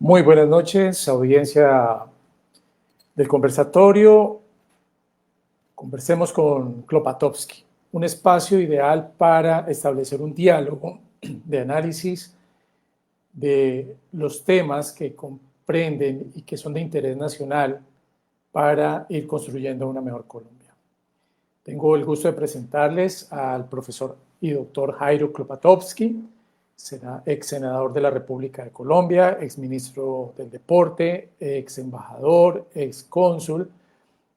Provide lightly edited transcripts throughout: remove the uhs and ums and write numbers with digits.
Muy buenas noches, audiencia del conversatorio. Conversemos con Klopatowski, un espacio ideal para establecer un diálogo de análisis de los temas que comprenden y que son de interés nacional para ir construyendo una mejor Colombia. Tengo el gusto de presentarles al profesor y doctor Jairo Klopatowski, ex senador de la República de Colombia, ex ministro del Deporte, ex embajador, ex cónsul,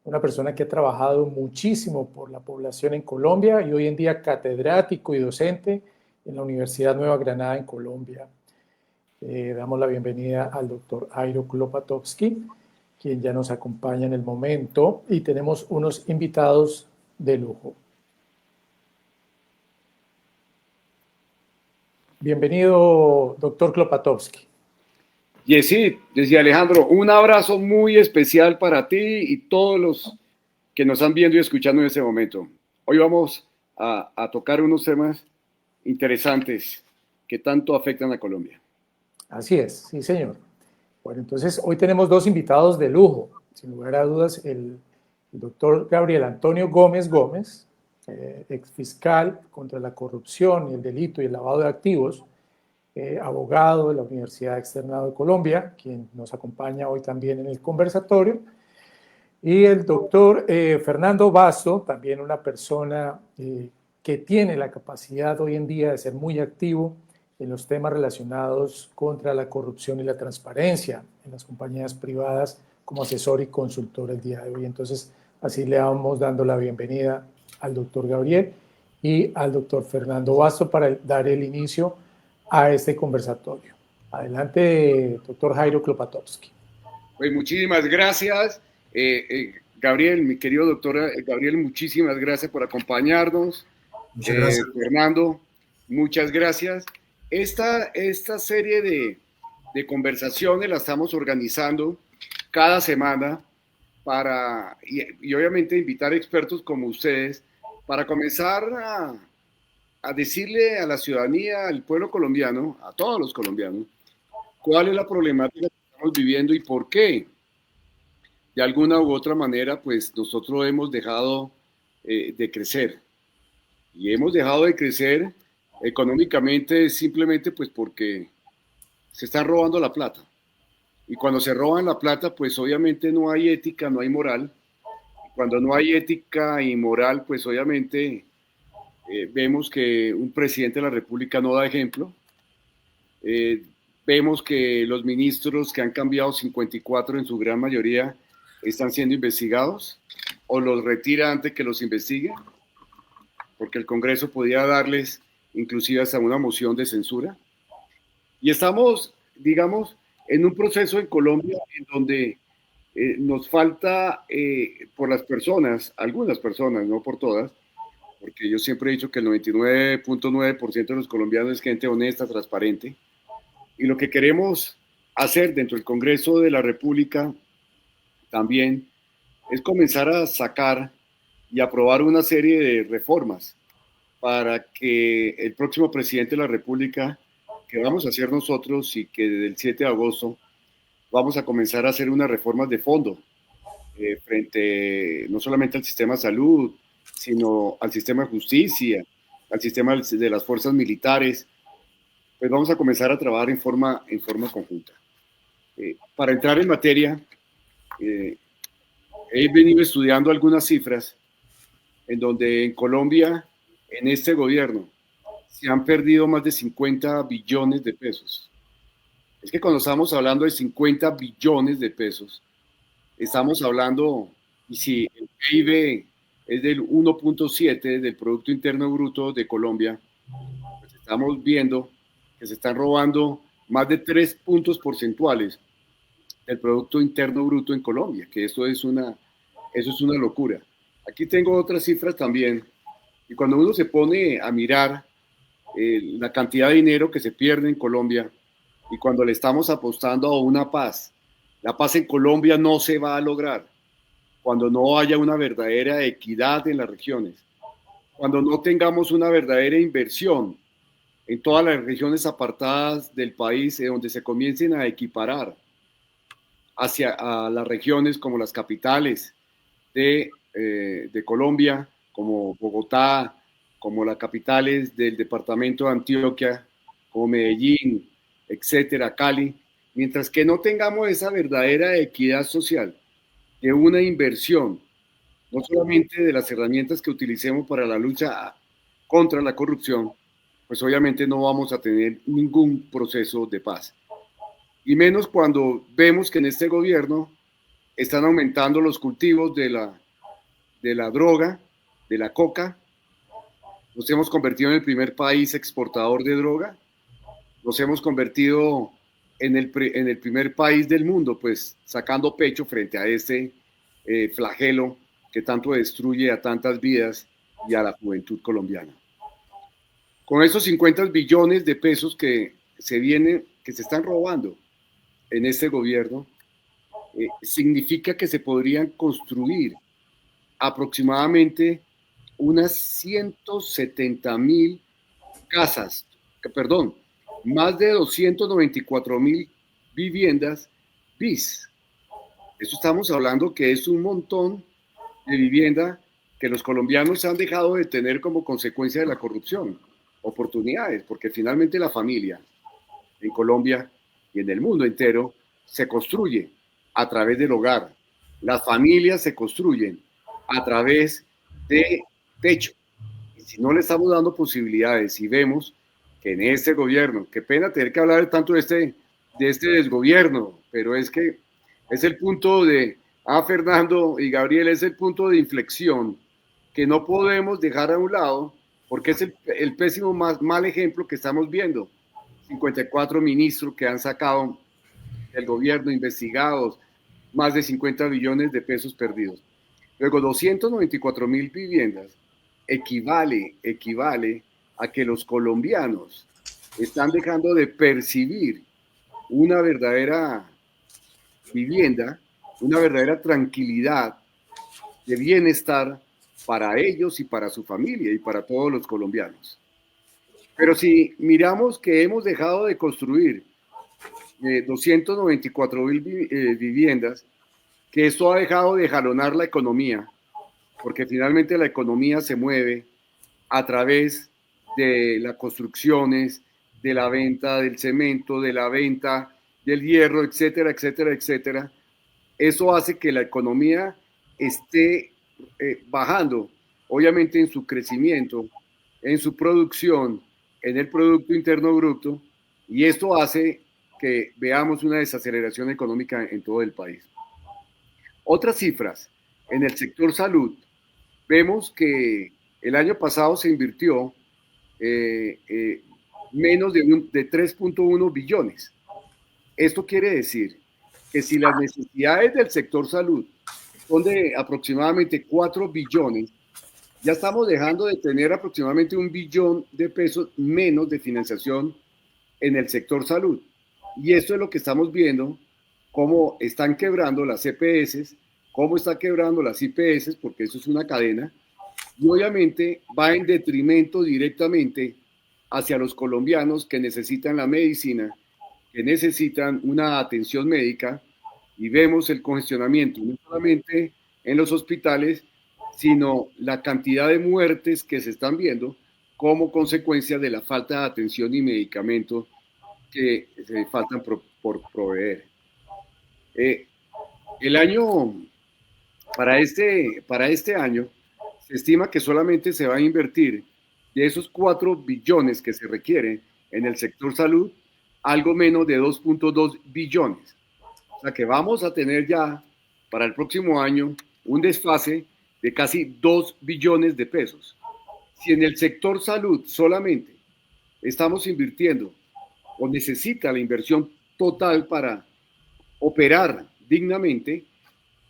una persona que ha trabajado muchísimo por la población en Colombia y hoy en día catedrático y docente en la Universidad Nueva Granada en Colombia. Damos la bienvenida al doctor Jairo Klopatowski, quien ya nos acompaña en el momento, y tenemos unos invitados de lujo. Bienvenido, doctor Klopatowski. Yesid, decía Alejandro, un abrazo muy especial para ti y todos los que nos están viendo y escuchando en este momento. Hoy vamos a tocar unos temas interesantes que tanto afectan a Colombia. Así es, sí señor. Bueno, entonces hoy tenemos dos invitados de lujo. Sin lugar a dudas, el doctor Gabriel Antonio Gómez Gómez, ex fiscal contra la corrupción y el delito y el lavado de activos, abogado de la Universidad Externado de Colombia, quien nos acompaña hoy también en el conversatorio, y el doctor Fernando Basso, también una persona que tiene la capacidad hoy en día de ser muy activo en los temas relacionados contra la corrupción y la transparencia en las compañías privadas como asesor y consultor el día de hoy. Entonces, así le vamos dando la bienvenida al doctor Gabriel y al doctor Fernando Basso para dar el inicio a este conversatorio. Adelante, doctor Jairo Klopatowski. Pues muchísimas gracias, Gabriel, mi querido doctor Gabriel, muchísimas gracias por acompañarnos. Muchas gracias. Fernando, muchas gracias. Esta serie de conversaciones la estamos organizando cada semana y obviamente invitar expertos como ustedes para comenzar a decirle a la ciudadanía, al pueblo colombiano, a todos los colombianos, cuál es la problemática que estamos viviendo y por qué. De alguna u otra manera, pues nosotros hemos dejado de crecer. Y hemos dejado de crecer económicamente simplemente pues porque se están robando la plata. Y cuando se roban la plata, pues obviamente no hay ética, no hay moral. Cuando no hay ética y moral, pues obviamente vemos que un presidente de la República no da ejemplo. Vemos que los ministros que han cambiado 54 en su gran mayoría están siendo investigados o los retira antes que los investigue, porque el Congreso podía darles inclusive hasta una moción de censura. Y estamos, digamos, en un proceso en Colombia en donde nos falta por las personas, algunas personas, no por todas, porque yo siempre he dicho que el 99.9% de los colombianos es gente honesta, transparente, y lo que queremos hacer dentro del Congreso de la República también es comenzar a sacar y aprobar una serie de reformas para que el próximo presidente de la República, que vamos a hacer nosotros y que desde el 7 de agosto vamos a comenzar a hacer unas reformas de fondo frente no solamente al sistema de salud, sino al sistema de justicia, al sistema de las fuerzas militares, pues vamos a comenzar a trabajar en forma conjunta. Para entrar en materia, he venido estudiando algunas cifras en donde en Colombia, en este gobierno, se han perdido más de 50 billones de pesos. Es que cuando estamos hablando de 50 billones de pesos, estamos hablando, y si el PIB es del 1.7 del Producto Interno Bruto de Colombia, pues estamos viendo que se están robando más de 3 puntos porcentuales del Producto Interno Bruto en Colombia, que eso es una locura. Aquí tengo otras cifras también, y cuando uno se pone a mirar la cantidad de dinero que se pierde en Colombia, y cuando le estamos apostando a una paz, la paz en Colombia no se va a lograr cuando no haya una verdadera equidad en las regiones, cuando no tengamos una verdadera inversión en todas las regiones apartadas del país, donde se comiencen a equiparar hacia a las regiones como las capitales de Colombia, como Bogotá, como las capitales del departamento de Antioquia, como Medellín, etcétera, Cali, mientras que no tengamos esa verdadera equidad social, de una inversión, no solamente de las herramientas que utilicemos para la lucha contra la corrupción, pues obviamente no vamos a tener ningún proceso de paz. Y menos cuando vemos que en este gobierno están aumentando los cultivos de la droga, de la coca. Nos hemos convertido en el primer país exportador de droga. Nos hemos convertido en el primer país del mundo, pues sacando pecho frente a este flagelo que tanto destruye a tantas vidas y a la juventud colombiana. Con esos 50 billones de pesos que se están robando en este gobierno, significa que se podrían construir aproximadamente unas 170.000 casas, perdón, más de 294.000 viviendas BIS. Eso estamos hablando que es un montón de vivienda que los colombianos han dejado de tener como consecuencia de la corrupción. Oportunidades, porque finalmente la familia en Colombia y en el mundo entero se construye a través del hogar. Las familias se construyen a través de techo. Y si no le estamos dando posibilidades y vemos que en este gobierno, qué pena tener que hablar tanto de este desgobierno, pero es que es el punto de, Fernando y Gabriel, es el punto de inflexión que no podemos dejar a un lado, porque es el pésimo mal ejemplo que estamos viendo. 54 ministros que han sacado del gobierno investigados, más de 50 billones de pesos perdidos. Luego, 294.000 viviendas equivale a que los colombianos están dejando de percibir una verdadera vivienda, una verdadera tranquilidad de bienestar para ellos y para su familia y para todos los colombianos. Pero si miramos que hemos dejado de construir 294.000 viviendas, que esto ha dejado de jalonar la economía, porque finalmente la economía se mueve a través de las construcciones, de la venta del cemento, de la venta del hierro, etcétera, etcétera, etcétera. Eso hace que la economía esté bajando, obviamente en su crecimiento, en su producción, en el Producto Interno Bruto, y esto hace que veamos una desaceleración económica en todo el país. Otras cifras, en el sector salud, vemos que el año pasado se invirtió menos de 3.1 billones. Esto quiere decir que si las necesidades del sector salud son de aproximadamente 4 billones, ya estamos dejando de tener aproximadamente 1 billón de pesos menos de financiación en el sector salud. Y esto es lo que estamos viendo, cómo están quebrando las EPS, cómo está quebrando las IPS, porque eso es una cadena, y obviamente va en detrimento directamente hacia los colombianos que necesitan la medicina, que necesitan una atención médica, y vemos el congestionamiento, no solamente en los hospitales, sino la cantidad de muertes que se están viendo como consecuencia de la falta de atención y medicamentos que se faltan por proveer. El año, para este año, se estima que solamente se va a invertir de esos 4 billones que se requieren en el sector salud, algo menos de 2.2 billones. O sea que vamos a tener ya para el próximo año un desfase de casi 2 billones de pesos. Si en el sector salud solamente estamos invirtiendo o necesita la inversión total para operar dignamente,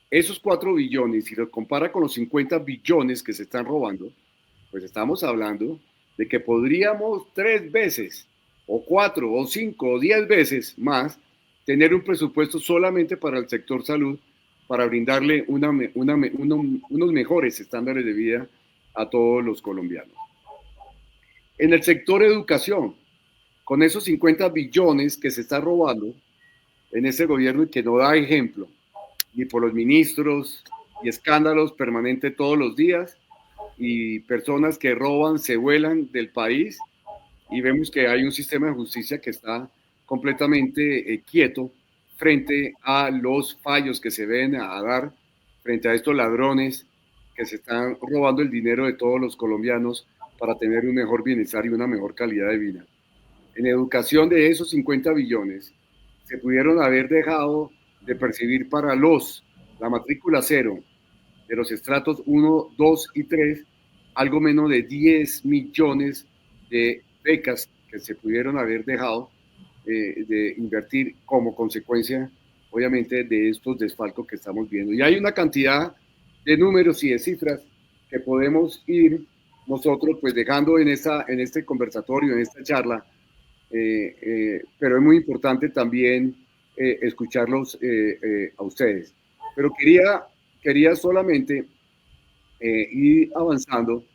esos 4 billones, si lo compara con los 50 billones que se están robando, pues estamos hablando de que podríamos 3 veces, o 4, o 5, o 10 veces más, tener un presupuesto solamente para el sector salud, para brindarle unos mejores estándares de vida a todos los colombianos. En el sector educación, con esos 50 billones que se está robando en ese gobierno y que no da ejemplo, ni por los ministros, y escándalos permanentes todos los días, y personas que roban, se vuelan del país, y vemos que hay un sistema de justicia que está completamente quieto frente a los fallos que se ven a dar, frente a estos ladrones que se están robando el dinero de todos los colombianos para tener un mejor bienestar y una mejor calidad de vida. En educación, de esos 50 billones, se pudieron haber dejado de percibir para la matrícula cero de los estratos 1, 2 y 3, algo menos de 10 millones de becas que se pudieron haber dejado de invertir como consecuencia, obviamente, de estos desfalcos que estamos viendo. Y hay una cantidad de números y de cifras que podemos ir nosotros pues dejando en este conversatorio, en esta charla, pero es muy importante también escucharlos a ustedes. Pero quería solamente ir avanzando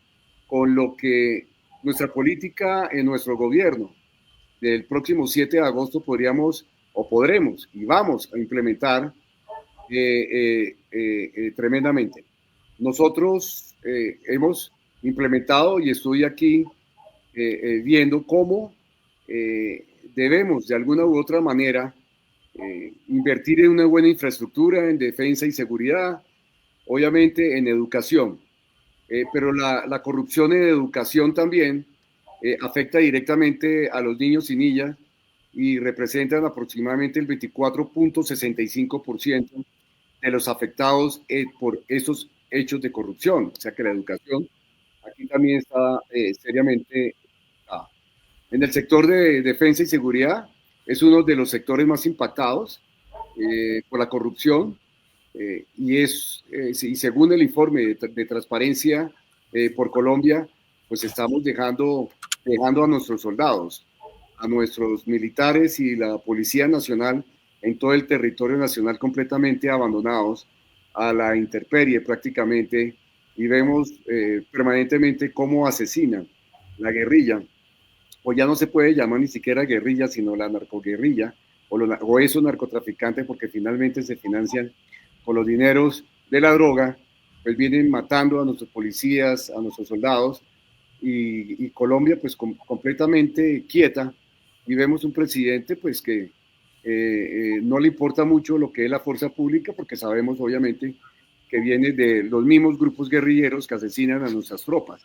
con lo que nuestra política en nuestro gobierno del próximo 7 de agosto podremos y vamos a implementar tremendamente. Nosotros hemos implementado y estoy aquí viendo cómo debemos de alguna u otra manera invertir en una buena infraestructura, en defensa y seguridad, obviamente en educación, pero la corrupción en educación también afecta directamente a los niños y niñas y representan aproximadamente el 24.65% de los afectados por esos hechos de corrupción. O sea que la educación aquí también está seriamente. En el sector de defensa y seguridad es uno de los sectores más impactados por la corrupción y según el informe de transparencia por Colombia, pues estamos dejando a nuestros soldados, a nuestros militares y la Policía Nacional en todo el territorio nacional completamente abandonados a la intemperie prácticamente, y vemos permanentemente cómo asesinan la guerrilla, o ya no se puede llamar ni siquiera guerrilla, sino la narcoguerrilla, o esos narcotraficantes, porque finalmente se financian con los dineros de la droga, pues vienen matando a nuestros policías, a nuestros soldados, y Colombia pues completamente quieta, y vemos un presidente pues que no le importa mucho lo que es la fuerza pública, porque sabemos obviamente que viene de los mismos grupos guerrilleros que asesinan a nuestras tropas.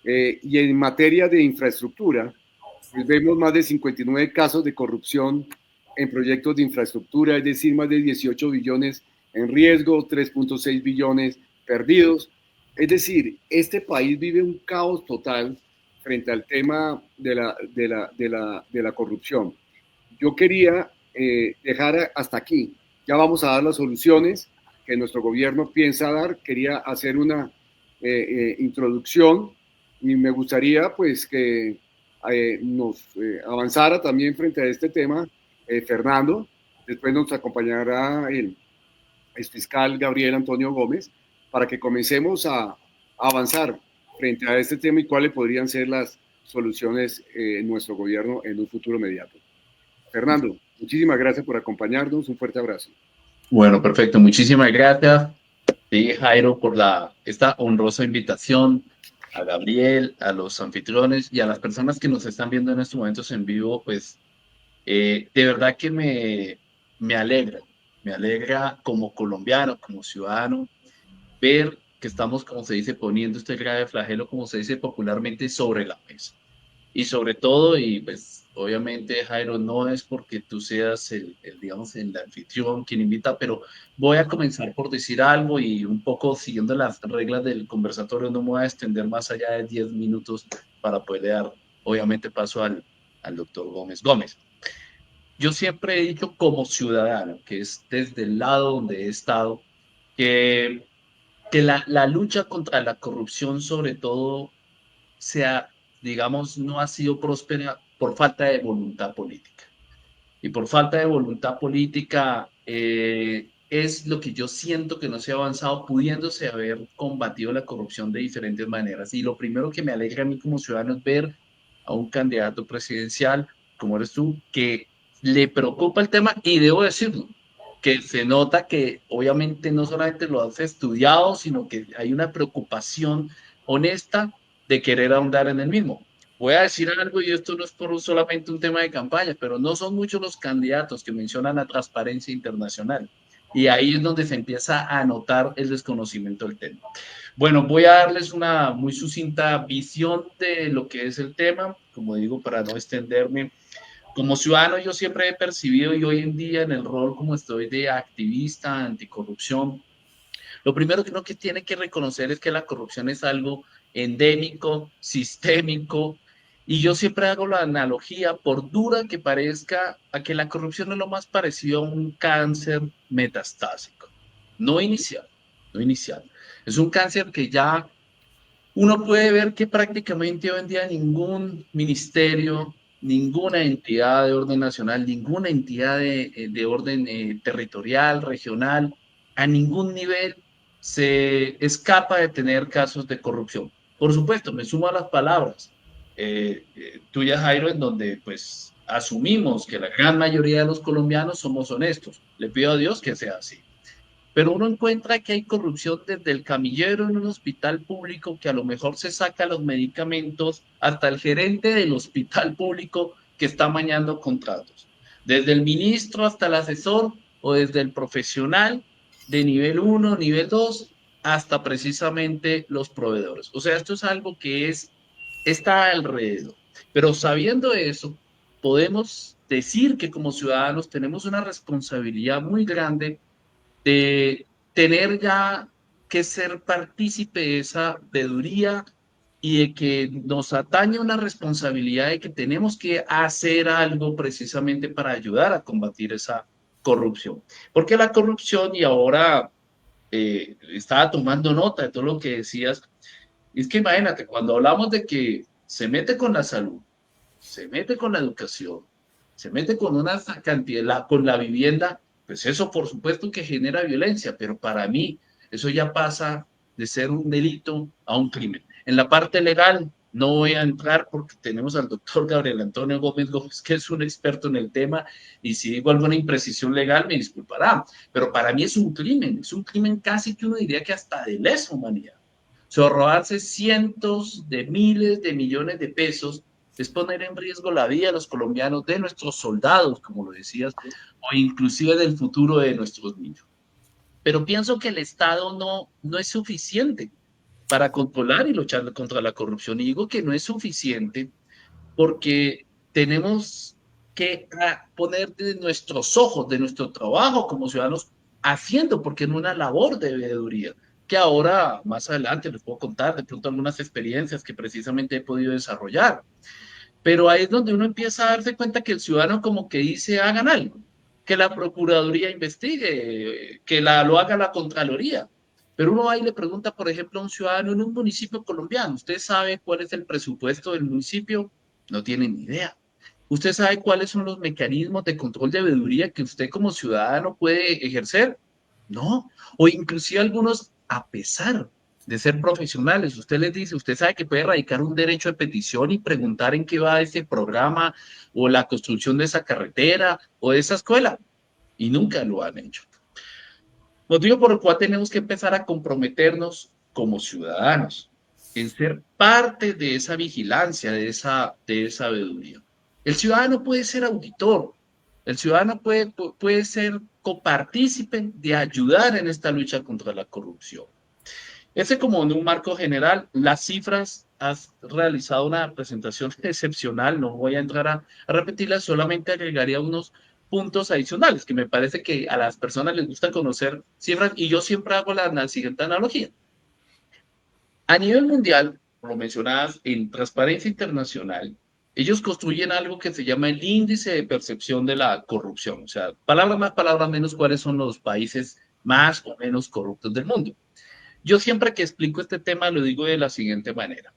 Y en materia de infraestructura, pues vemos más de 59 casos de corrupción en proyectos de infraestructura, es decir, más de 18 billones en riesgo, 3.6 billones perdidos. Es decir, este país vive un caos total frente al tema de la corrupción. Yo quería dejar hasta aquí. Ya vamos a dar las soluciones que nuestro gobierno piensa dar. Quería hacer una introducción y me gustaría pues que nos avanzara también frente a este tema Fernando. Después nos acompañará el exfiscal Gabriel Antonio Gómez para que comencemos a avanzar frente a este tema y cuáles podrían ser las soluciones en nuestro gobierno en un futuro inmediato. Fernando, muchísimas gracias por acompañarnos. Un fuerte abrazo. Bueno, perfecto. Muchísimas gracias, Jairo, por esta honrosa invitación, a Gabriel, a los anfitriones y a las personas que nos están viendo en estos momentos en vivo. Pues de verdad que me alegra como colombiano, como ciudadano, ver que estamos, como se dice, poniendo este grave flagelo, como se dice popularmente, sobre la mesa. Y sobre todo, y pues obviamente, Jairo, no es porque tú seas digamos, el anfitrión quien invita, pero voy a comenzar por decir algo y un poco siguiendo las reglas del conversatorio, no me voy a extender más allá de 10 minutos para poder dar, obviamente, paso al doctor Gómez. Gómez, yo siempre he dicho como ciudadano, que es desde el lado donde he estado, que la lucha contra la corrupción, sobre todo, digamos, no ha sido próspera por falta de voluntad política. Y por falta de voluntad política es lo que yo siento que no se ha avanzado, pudiéndose haber combatido la corrupción de diferentes maneras. Y lo primero que me alegra a mí como ciudadano es ver a un candidato presidencial, como eres tú, que le preocupa el tema, y debo decirlo, que se nota que obviamente no solamente lo has estudiado, sino que hay una preocupación honesta de querer ahondar en el mismo. Voy a decir algo, y esto no es por solamente un tema de campaña, pero no son muchos los candidatos que mencionan la transparencia internacional. Y ahí es donde se empieza a notar el desconocimiento del tema. Bueno, voy a darles una muy sucinta visión de lo que es el tema, como digo, para no extenderme. Como ciudadano, yo siempre he percibido, y hoy en día en el rol como estoy de activista anticorrupción, lo primero que uno que tiene que reconocer es que la corrupción es algo endémico, sistémico, y yo siempre hago la analogía, por dura que parezca, a que la corrupción es lo más parecido a un cáncer metastásico, no inicial, no inicial. Es un cáncer que ya uno puede ver que prácticamente hoy en día ningún ministerio, ninguna entidad de orden nacional, ninguna entidad de orden territorial, regional, a ningún nivel se escapa de tener casos de corrupción. Por supuesto, me sumo a las palabras tuyas, Jairo, en donde pues asumimos que la gran mayoría de los colombianos somos honestos. Le pido a Dios que sea así. Pero uno encuentra que hay corrupción desde el camillero en un hospital público que a lo mejor se saca los medicamentos hasta el gerente del hospital público que está amañando contratos. Desde el ministro hasta el asesor o desde el profesional de nivel 1, nivel 2, hasta precisamente los proveedores. O sea, esto es algo que está alrededor. Pero sabiendo eso, podemos decir que como ciudadanos tenemos una responsabilidad muy grande de tener ya que ser partícipe de esa veeduría y de que nos atañe una responsabilidad de que tenemos que hacer algo precisamente para ayudar a combatir esa corrupción. Porque la corrupción, y ahora estaba tomando nota de todo lo que decías, es que imagínate, cuando hablamos de que se mete con la salud, se mete con la educación, se mete con una cantidad, con la vivienda, pues eso por supuesto que genera violencia, pero para mí eso ya pasa de ser un delito a un crimen. En la parte legal no voy a entrar porque tenemos al doctor Gabriel Antonio Gómez Gómez, que es un experto en el tema, y si digo alguna imprecisión legal me disculpará, pero para mí es un crimen casi que uno diría que hasta de lesa humanidad. O sea, robarse cientos de miles de millones de pesos es poner en riesgo la vida de los colombianos, de nuestros soldados, como lo decías, o inclusive del futuro de nuestros niños. Pero pienso que el Estado no es suficiente para controlar y luchar contra la corrupción. Y digo que no es suficiente porque tenemos que poner de nuestros ojos, de nuestro trabajo como ciudadanos, haciendo, porque en una labor de veeduría, que ahora, más adelante, les puedo contar de pronto algunas experiencias que precisamente he podido desarrollar. Pero ahí es donde uno empieza a darse cuenta que el ciudadano como que dice, hagan algo, que la Procuraduría investigue, que lo haga la Contraloría. Pero uno va y le pregunta, por ejemplo, a un ciudadano en un municipio colombiano, ¿usted sabe cuál es el presupuesto del municipio? No tiene ni idea. ¿Usted sabe cuáles son los mecanismos de control de veeduría que usted como ciudadano puede ejercer? No. O inclusive algunos, a pesar de ser profesionales, usted les dice, usted sabe que puede radicar un derecho de petición y preguntar en qué va ese programa o la construcción de esa carretera o de esa escuela, y nunca lo han hecho. Motivo por el cual tenemos que empezar a comprometernos como ciudadanos en ser parte de esa vigilancia, de esa veeduría. El ciudadano puede ser auditor, el ciudadano puede ser copartícipe de ayudar en esta lucha contra la corrupción. Ese como en un marco general, las cifras, has realizado una presentación excepcional, no voy a entrar a repetirlas, solamente agregaría unos puntos adicionales, que me parece que a las personas les gusta conocer cifras, y yo siempre hago la siguiente analogía. A nivel mundial, lo mencionabas, en Transparencia Internacional, ellos construyen algo que se llama el índice de percepción de la corrupción, o sea, palabra más, palabra menos, cuáles son los países más o menos corruptos del mundo. Yo siempre que explico este tema lo digo de la siguiente manera.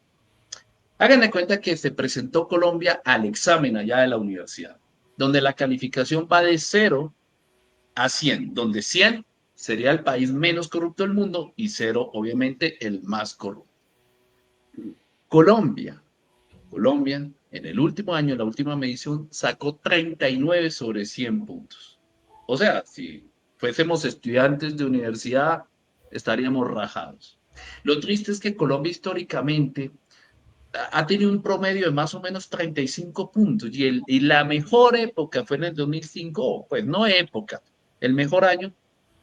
Hagan de cuenta que se presentó Colombia al examen allá de la universidad, donde la calificación va de 0 a 100, donde 100 sería el país menos corrupto del mundo y 0, obviamente, el más corrupto. Colombia, en el último año, en la última medición, sacó 39 sobre 100 puntos. O sea, si fuésemos estudiantes de universidad, estaríamos rajados. Lo triste es que Colombia históricamente ha tenido un promedio de más o menos 35 puntos y la mejor época fue en el 2005, pues no época, el mejor año,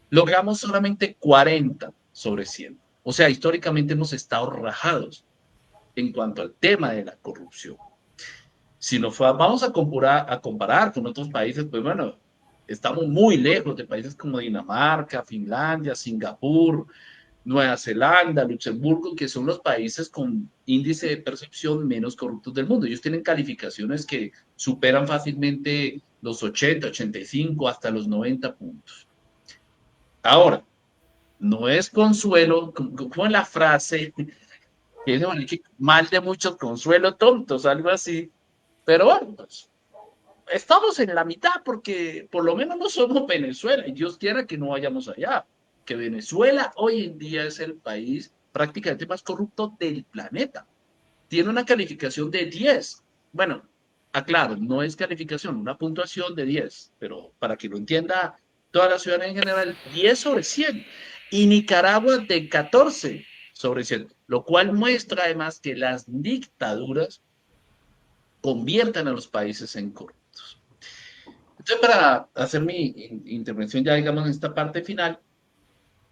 logramos solamente 40 sobre 100. O sea, históricamente hemos estado rajados en cuanto al tema de la corrupción. Si nos vamos a comparar con otros países, pues bueno, estamos muy lejos de países como Dinamarca, Finlandia, Singapur, Nueva Zelanda, Luxemburgo, que son los países con índice de percepción menos corruptos del mundo. Ellos tienen calificaciones que superan fácilmente los 80, 85, hasta los 90 puntos. Ahora, no es consuelo, como la frase que dice, mal de muchos consuelo tontos, algo así. Pero bueno, pues, estamos en la mitad porque por lo menos no somos Venezuela y Dios quiera que no vayamos allá. Que Venezuela hoy en día es el país prácticamente más corrupto del planeta. Tiene una calificación de 10. Bueno, aclaro, no es calificación, una puntuación de 10, pero para que lo entienda toda la ciudadanía en general, 10 sobre 100. Y Nicaragua de 14 sobre 100, lo cual muestra además que las dictaduras conviertan a los países en corruptos. Entonces, para hacer mi intervención ya, digamos, en esta parte final,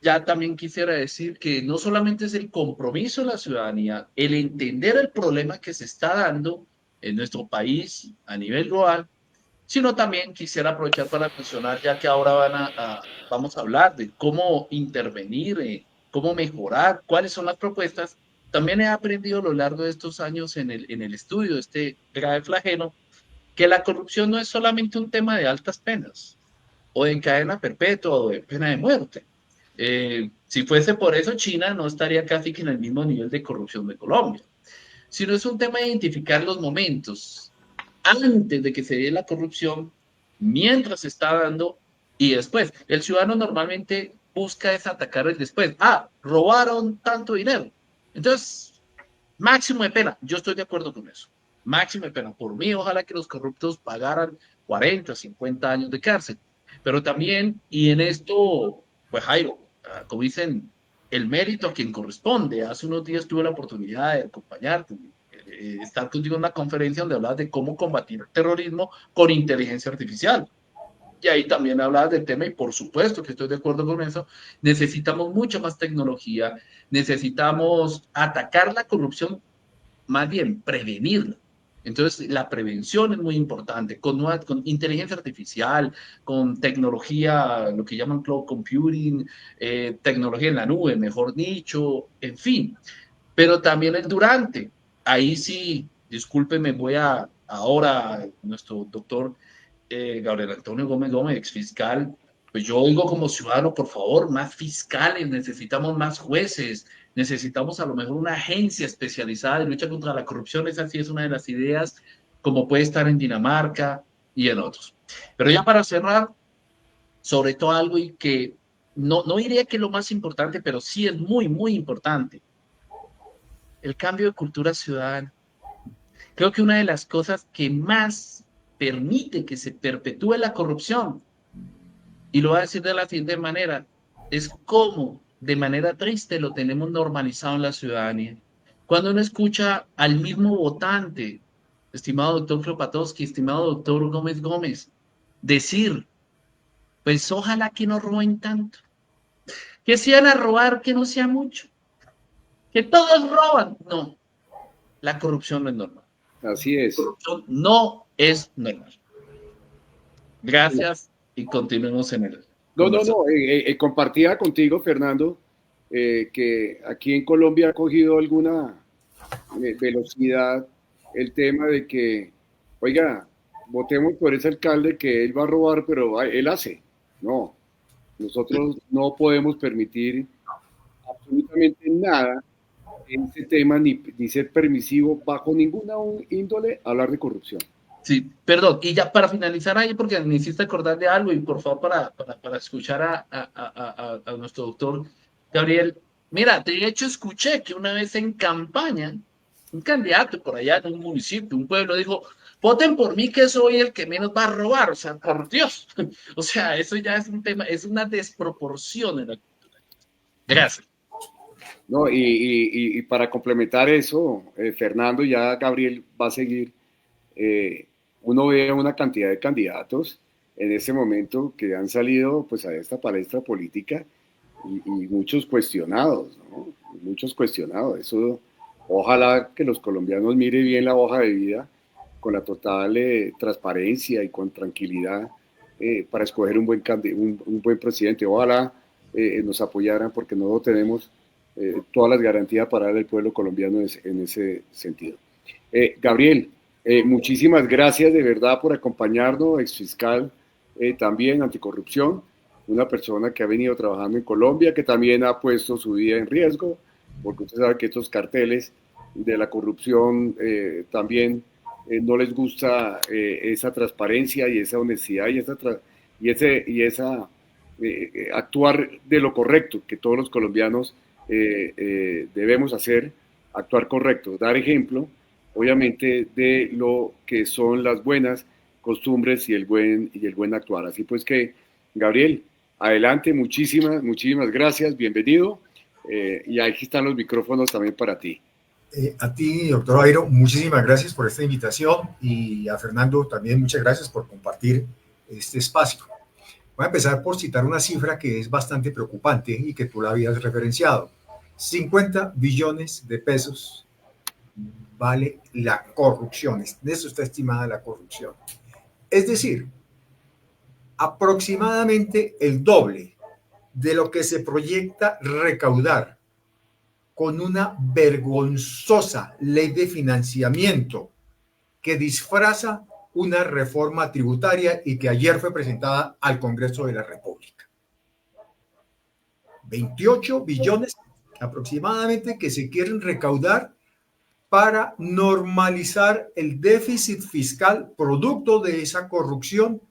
ya también quisiera decir que no solamente es el compromiso de la ciudadanía, el entender el problema que se está dando en nuestro país a nivel global, sino también quisiera aprovechar para mencionar, ya que ahora vamos a hablar de cómo intervenir, cómo mejorar, cuáles son las propuestas. También he aprendido a lo largo de estos años en el estudio de este grave flagelo, que la corrupción no es solamente un tema de altas penas, o de cadena perpetua, o de pena de muerte. Si fuese por eso, China no estaría casi que en el mismo nivel de corrupción de Colombia, sino es un tema de identificar los momentos antes de que se dé la corrupción, mientras se está dando y después. El ciudadano normalmente busca es atacar el después. Robaron tanto dinero. Entonces, máximo de pena. Yo estoy de acuerdo con eso. Máximo de pena. Por mí, ojalá que los corruptos pagaran 40, 50 años de cárcel. Pero también, y en esto, pues Jairo, como dicen, el mérito a quien corresponde. Hace unos días tuve la oportunidad de acompañarte, estar contigo en una conferencia donde hablabas de cómo combatir el terrorismo con inteligencia artificial. Y ahí también hablabas del tema y por supuesto que estoy de acuerdo con eso. Necesitamos mucha más tecnología, necesitamos atacar la corrupción, más bien prevenirla. Entonces, la prevención es muy importante, con inteligencia artificial, con tecnología, lo que llaman cloud computing, tecnología en la nube, mejor dicho, en fin. Pero también el durante. Ahí sí, discúlpeme, voy ahora, nuestro doctor Gabriel Antonio Gómez Gómez, ex fiscal, pues yo digo como ciudadano, por favor, más fiscales, necesitamos más jueces, necesitamos a lo mejor una agencia especializada de lucha contra la corrupción. Esa sí es una de las ideas, como puede estar en Dinamarca y en otros. Pero ya para cerrar, sobre todo algo y que no diría que es lo más importante, pero sí es muy, muy importante, el cambio de cultura ciudadana. Creo que una de las cosas que más permite que se perpetúe la corrupción, y lo voy a decir de la siguiente manera, es cómo de manera triste lo tenemos normalizado en la ciudadanía. Cuando uno escucha al mismo votante, estimado doctor Kropatowski, estimado doctor Gómez Gómez, decir, pues ojalá que no roben tanto, que si van a robar, que no sea mucho, que todos roban. No, la corrupción no es normal. Así es. La corrupción no es normal. Gracias y continuemos en el... No, compartía contigo, Fernando, que aquí en Colombia ha cogido alguna velocidad el tema de que, oiga, votemos por ese alcalde que él va a robar, pero él hace. No, nosotros no podemos permitir absolutamente nada en ese tema, ni ser permisivo bajo ninguna índole hablar de corrupción. Sí, perdón, y ya para finalizar ahí, porque me hiciste acordar de algo, y por favor para escuchar a nuestro doctor Gabriel. Mira, de hecho escuché que una vez en campaña Un candidato por allá en un municipio, un pueblo, dijo, voten por mí que soy el que menos va a robar, o sea, por Dios. O sea, eso ya es un tema, es una desproporción en la cultura. Gracias. No, y para complementar eso, Fernando, ya Gabriel va a seguir. Uno ve una cantidad de candidatos en este momento que han salido pues a esta palestra política y muchos cuestionados, ¿no? Muchos cuestionados. Eso, ojalá que los colombianos miren bien la hoja de vida con la total transparencia y con tranquilidad para escoger un buen presidente. Ojalá nos apoyaran porque no tenemos todas las garantías para dar al pueblo colombiano en ese sentido. Gabriel, muchísimas gracias de verdad por acompañarnos, exfiscal también anticorrupción, una persona que ha venido trabajando en Colombia, que también ha puesto su vida en riesgo, porque usted sabe que estos carteles de la corrupción también no les gusta esa transparencia y esa honestidad y esa actuar de lo correcto que todos los colombianos debemos hacer, actuar correcto, dar ejemplo, obviamente, de lo que son las buenas costumbres y el buen actuar. Así pues que, Gabriel, adelante, muchísimas gracias, bienvenido, y aquí están los micrófonos también para ti. A ti, doctor Jairo, muchísimas gracias por esta invitación y a Fernando también muchas gracias por compartir este espacio. Voy a empezar por citar una cifra que es bastante preocupante y que tú la habías referenciado. 50 billones de pesos vale la corrupción. De eso está estimada la corrupción. Es decir, aproximadamente el doble de lo que se proyecta recaudar con una vergonzosa ley de financiamiento que disfraza una reforma tributaria y que ayer fue presentada al Congreso de la República. 28 billones aproximadamente que se quieren recaudar para normalizar el déficit fiscal producto de esa corrupción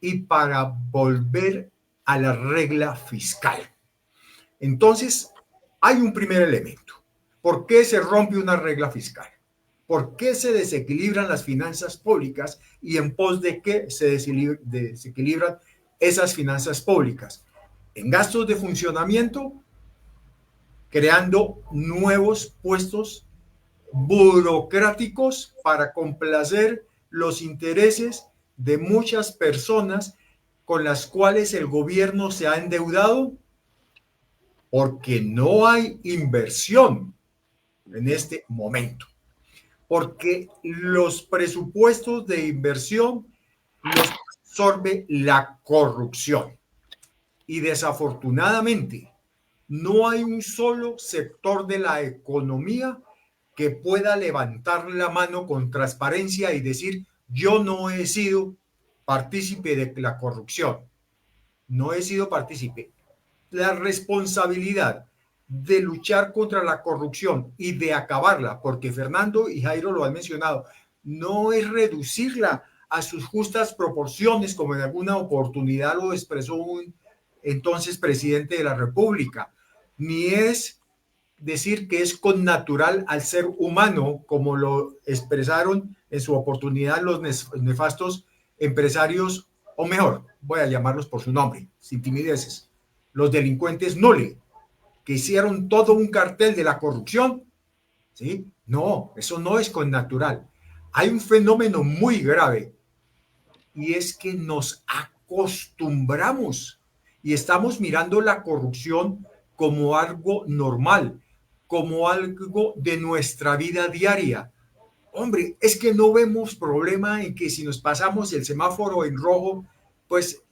y para volver a la regla fiscal. Entonces, hay un primer elemento. ¿Por qué se rompe una regla fiscal? ¿Por qué se desequilibran las finanzas públicas y en pos de qué se desequilibran esas finanzas públicas? En gastos de funcionamiento, creando nuevos puestos burocráticos para complacer los intereses de muchas personas con las cuales el gobierno se ha endeudado porque no hay inversión en este momento, porque los presupuestos de inversión los absorbe la corrupción y desafortunadamente no hay un solo sector de la economía que pueda levantar la mano con transparencia y decir yo no he sido partícipe de la corrupción, no he sido partícipe. La responsabilidad de luchar contra la corrupción y de acabarla, porque Fernando y Jairo lo han mencionado, no es reducirla a sus justas proporciones, como en alguna oportunidad lo expresó un entonces presidente de la República, ni es decir que es connatural al ser humano, como lo expresaron en su oportunidad los nefastos empresarios, o mejor, voy a llamarlos por su nombre, sin timideces, los delincuentes Nule, que hicieron todo un cartel de la corrupción, ¿sí? No, eso no es connatural. Hay un fenómeno muy grave y es que nos acostumbramos y estamos mirando la corrupción como algo normal, como algo de nuestra vida diaria. Hombre, es que no vemos problema en que si nos pasamos el semáforo en rojo, pues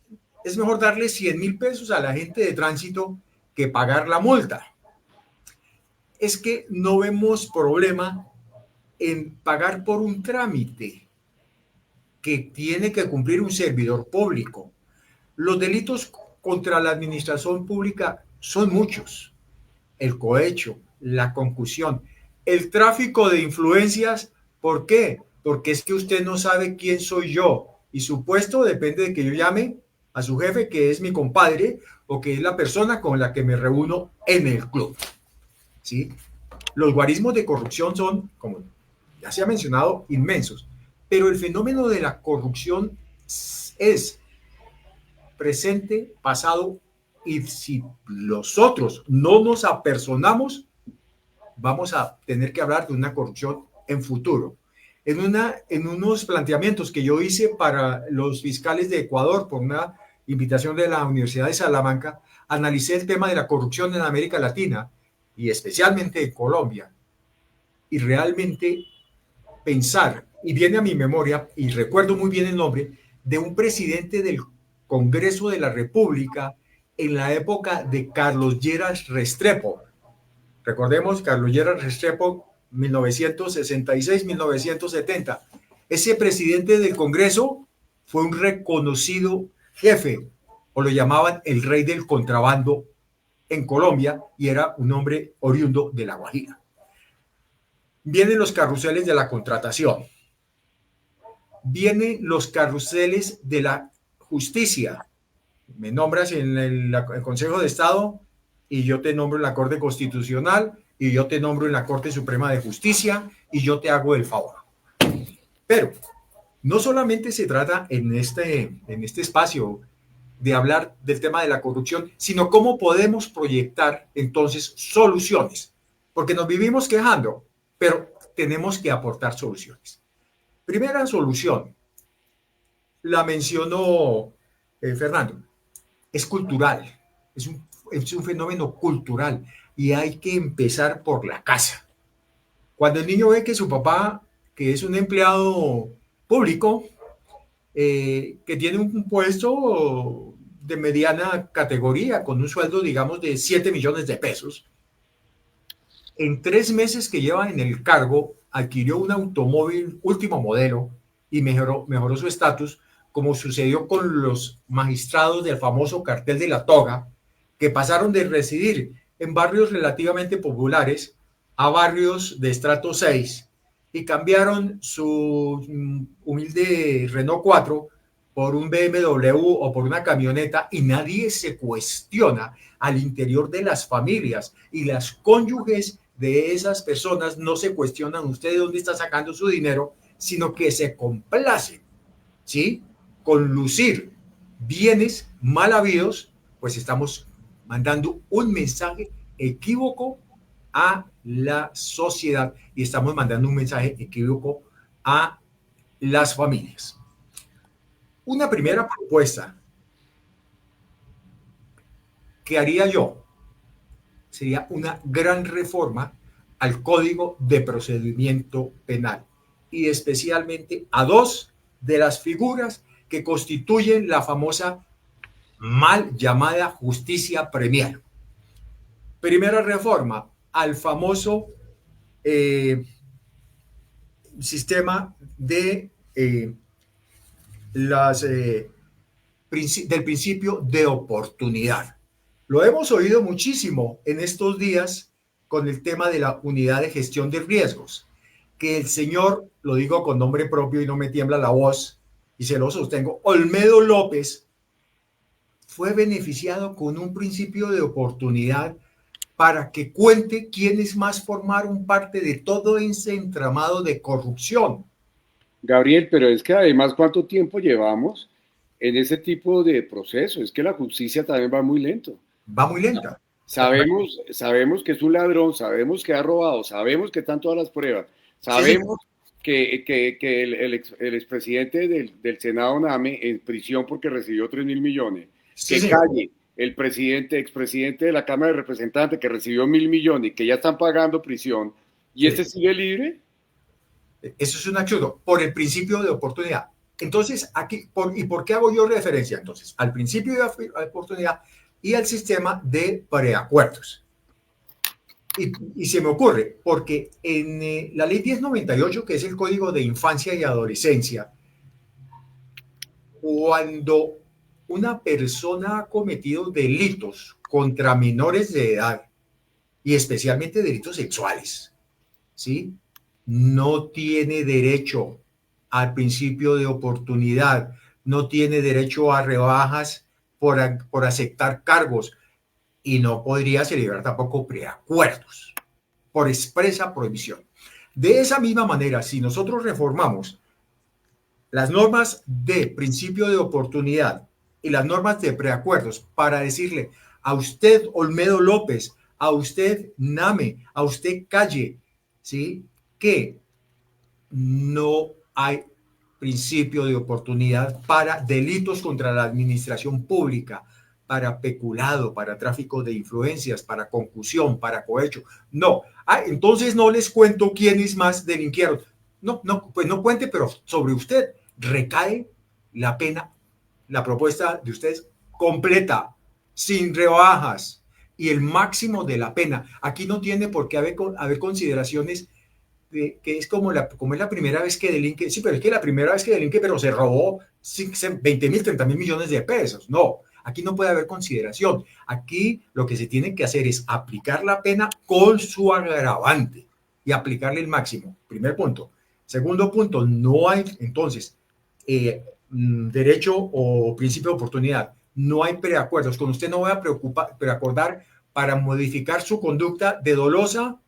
es mejor darle 100.000 pesos a la gente de tránsito que pagar la multa. Es que no vemos problema en pagar por un trámite que tiene que cumplir un servidor público. Los delitos contra la administración pública son muchos. El cohecho, la concusión, el tráfico de influencias. ¿Por qué? Porque es que usted no sabe quién soy yo y su puesto depende de que yo llame a su jefe, que es mi compadre o que es la persona con la que me reúno en el club. ¿Sí? Los guarismos de corrupción son, como ya se ha mencionado, inmensos, pero el fenómeno de la corrupción es presente, pasado, y si nosotros no nos apersonamos, vamos a tener que hablar de una corrupción en futuro. En unos planteamientos que yo hice para los fiscales de Ecuador por una invitación de la Universidad de Salamanca, analicé el tema de la corrupción en América Latina y especialmente en Colombia. Y realmente pensar, y viene a mi memoria, y recuerdo muy bien el nombre, de un presidente del Congreso de la República en la época de Carlos Lleras Restrepo. Recordemos, Carlos Lleras Restrepo, 1966-1970. Ese presidente del Congreso fue un reconocido jefe, o lo llamaban el rey del contrabando en Colombia, y era un hombre oriundo de La Guajira. Vienen los carruseles de la contratación. Vienen los carruseles de la justicia. Me nombras en el Consejo de Estado y yo te nombro en la Corte Constitucional y yo te nombro en la Corte Suprema de Justicia y yo te hago el favor. Pero no solamente se trata en este espacio de hablar del tema de la corrupción, sino cómo podemos proyectar entonces soluciones, porque nos vivimos quejando, pero tenemos que aportar soluciones. Primera solución, la mencionó Fernando, es cultural, es un fenómeno cultural y hay que empezar por la casa. Cuando el niño ve que su papá, que es un empleado público, que tiene un puesto de mediana categoría, con un sueldo, digamos, de 7 millones de pesos, en 3 meses que lleva en el cargo, adquirió un automóvil último modelo y mejoró su estatus, como sucedió con los magistrados del famoso cartel de la toga, que pasaron de residir en barrios relativamente populares a barrios de estrato 6 y cambiaron su humilde Renault 4 por un BMW o por una camioneta, y nadie se cuestiona al interior de las familias, y las cónyuges de esas personas no se cuestionan usted de dónde está sacando su dinero, sino que se complacen, ¿sí?, con lucir bienes mal habidos. Pues estamos mandando un mensaje equívoco a la sociedad y estamos mandando un mensaje equívoco a las familias. Una primera propuesta que haría yo sería una gran reforma al Código de Procedimiento Penal y especialmente a dos de las figuras que constituyen la famosa mal llamada justicia premial. Primera reforma al famoso sistema de del principio de oportunidad. Lo hemos oído muchísimo en estos días con el tema de la unidad de gestión de riesgos, que el señor, lo digo con nombre propio y no me tiembla la voz, y se lo sostengo, Olmedo López, fue beneficiado con un principio de oportunidad para que cuente quiénes más formaron parte de todo ese entramado de corrupción. Gabriel, pero es que además, ¿cuánto tiempo llevamos en ese tipo de proceso? Es que la justicia también va muy lento. Va muy lenta. Sabemos que es un ladrón, sabemos que ha robado, sabemos que están todas las pruebas, sabemos que el expresidente del Senado Name en prisión porque recibió 3.000 millones, Calle, el expresidente de la Cámara de Representantes que recibió 1.000 millones y que ya están pagando prisión, y este sigue libre. Eso es un absurdo, por el principio de oportunidad. Entonces, aquí, ¿y por qué hago yo referencia entonces al principio de oportunidad y al sistema de preacuerdos? Y se me ocurre, porque en la ley 1098, que es el Código de Infancia y Adolescencia, cuando una persona ha cometido delitos contra menores de edad, y especialmente delitos sexuales, ¿sí?, no tiene derecho al principio de oportunidad, no tiene derecho a rebajas por aceptar cargos y no podría celebrar tampoco preacuerdos. por expresa prohibición. De esa misma manera, si nosotros reformamos las normas de principio de oportunidad y las normas de preacuerdos para decirle a usted Olmedo López, a usted Name, a usted Calle, ¿sí?, que no hay principio de oportunidad para delitos contra la administración pública, para peculado, para tráfico de influencias, para concusión, para cohecho. No. Entonces no les cuento quiénes más delinquieron. No, pues no cuente, pero sobre usted recae la pena, la propuesta de ustedes completa, sin rebajas y el máximo de la pena. Aquí no tiene por qué haber consideraciones que es como es la primera vez que delinque. Sí, pero es que la primera vez que delinque, pero se robó 20.000, 30.000 millones de pesos. No, aquí no puede haber consideración. Aquí lo que se tiene que hacer es aplicar la pena con su agravante y aplicarle el máximo. Primer punto. Segundo punto, no hay entonces derecho o principio de oportunidad. No hay preacuerdos. Con usted no voy a preacordar para modificar su conducta de dolosa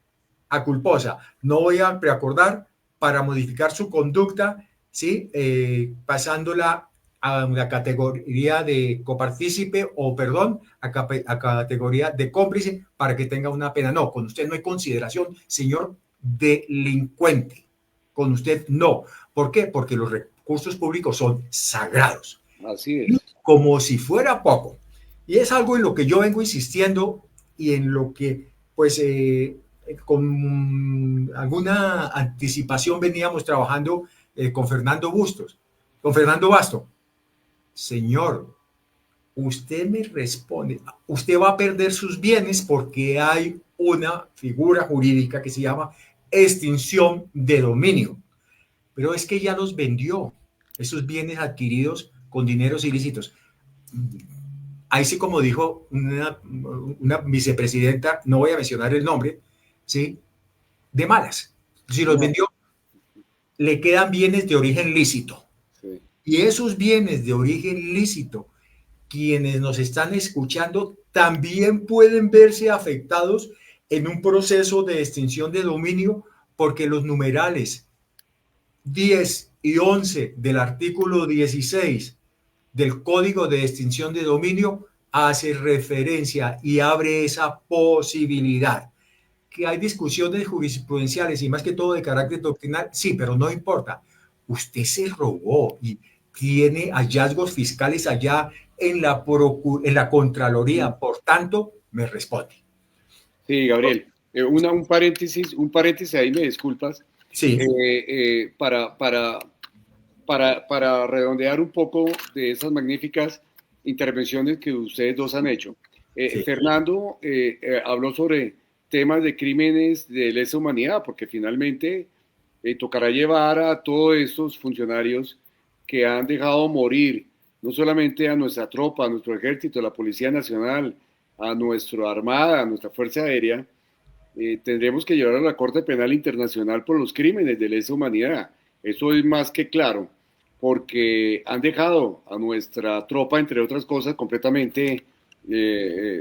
a culposa. No voy a preacordar para modificar su conducta, ¿sí? Pasándola a la categoría de copartícipe o, perdón, a categoría de cómplice para que tenga una pena. No, con usted no hay consideración, señor delincuente. Con usted no. ¿Por qué? Porque los recursos públicos son sagrados. Así es. Como si fuera poco. Y es algo en lo que yo vengo insistiendo y en lo que, pues, con alguna anticipación veníamos trabajando con Fernando Basto. Señor, usted me responde, usted va a perder sus bienes porque hay una figura jurídica que se llama extinción de dominio. Pero es que ya los vendió, esos bienes adquiridos con dineros ilícitos. Ahí sí, como dijo una vicepresidenta, no voy a mencionar el nombre, ¿sí?, de malas. Si los vendió, le quedan bienes de origen lícito. Sí. Y esos bienes de origen lícito, quienes nos están escuchando, también pueden verse afectados en un proceso de extinción de dominio, porque los numerales 10 y 11 del artículo 16 del Código de Extinción de Dominio hace referencia y abre esa posibilidad. Que hay discusiones jurisprudenciales y más que todo de carácter doctrinal, sí, pero no importa. Usted se robó y tiene hallazgos fiscales allá en la Contraloría, por tanto, me responde. Sí, Gabriel. Un paréntesis ahí, me disculpas. Sí. Para redondear un poco de esas magníficas intervenciones que ustedes dos han hecho. Sí. Fernando habló sobre temas de crímenes de lesa humanidad, porque finalmente tocará llevar a todos estos funcionarios que han dejado morir no solamente a nuestra tropa, a nuestro ejército, a la Policía Nacional, a nuestra Armada, a nuestra Fuerza Aérea, tendremos que llevar a la Corte Penal Internacional por los crímenes de lesa humanidad. Eso es más que claro, porque han dejado a nuestra tropa, entre otras cosas, completamente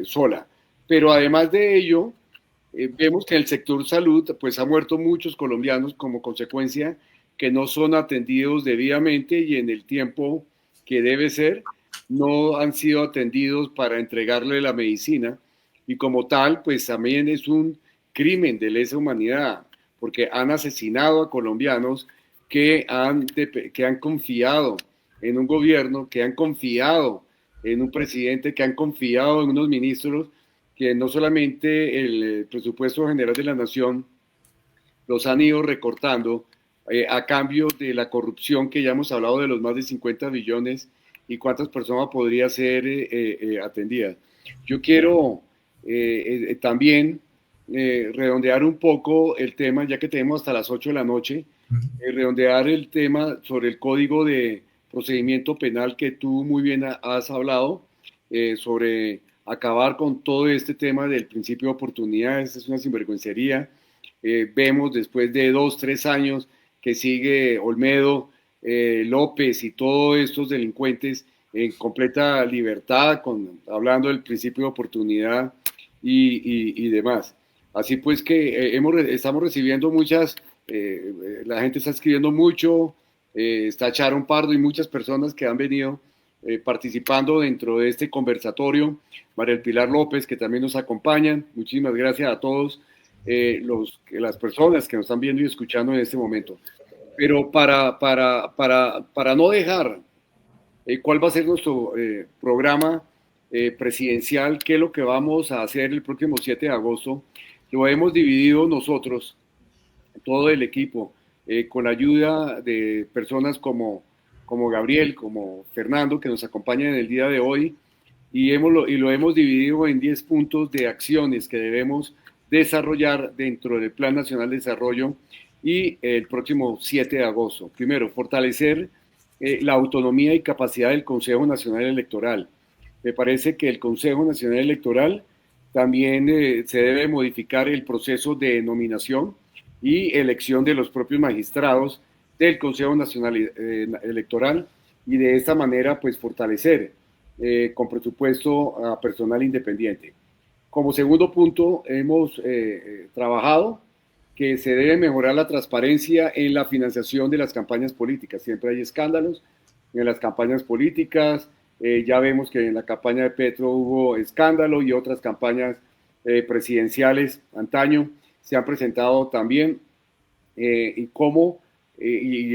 sola. Pero además de ello, vemos que en el sector salud, pues ha muerto muchos colombianos como consecuencia que no son atendidos debidamente y en el tiempo que debe ser, no han sido atendidos para entregarle la medicina y como tal, pues también es un crimen de lesa humanidad, porque han asesinado a colombianos que han confiado en un gobierno, que han confiado en un presidente, que han confiado en unos ministros, que no solamente el presupuesto general de la nación los han ido recortando a cambio de la corrupción, que ya hemos hablado de los más de 50 billones y cuántas personas podría ser atendidas. Yo quiero también redondear un poco el tema, ya que tenemos hasta las 8 de la noche, redondear el tema sobre el Código de Procedimiento Penal que tú muy bien has hablado, sobre acabar con todo este tema del principio de oportunidad. Esta es una sinvergüencería. Vemos después de 2, 3 años que sigue Olmedo, López y todos estos delincuentes en completa libertad, hablando del principio de oportunidad y demás. Así pues que estamos recibiendo muchas, la gente está escribiendo mucho, está Sharon Pardo y muchas personas que han venido participando dentro de este conversatorio. María El Pilar López, que también nos acompañan. Muchísimas gracias a todos las personas que nos están viendo y escuchando en este momento. Pero para no dejar cuál va a ser nuestro programa presidencial, qué es lo que vamos a hacer el próximo 7 de agosto, lo hemos dividido nosotros, todo el equipo, con la ayuda de personas como Gabriel, como Fernando, que nos acompañan en el día de hoy, y lo hemos dividido en 10 puntos de acciones que debemos desarrollar dentro del Plan Nacional de Desarrollo y el próximo 7 de agosto. Primero, fortalecer la autonomía y capacidad del Consejo Nacional Electoral. Me parece que el Consejo Nacional Electoral también se debe modificar el proceso de nominación y elección de los propios magistrados del Consejo Nacional Electoral y de esta manera pues fortalecer con presupuesto a personal independiente. Como segundo punto, hemos trabajado que se debe mejorar la transparencia en la financiación de las campañas políticas. Siempre hay escándalos en las campañas políticas. Ya vemos que en la campaña de Petro hubo escándalo y otras campañas presidenciales antaño se han presentado también. Y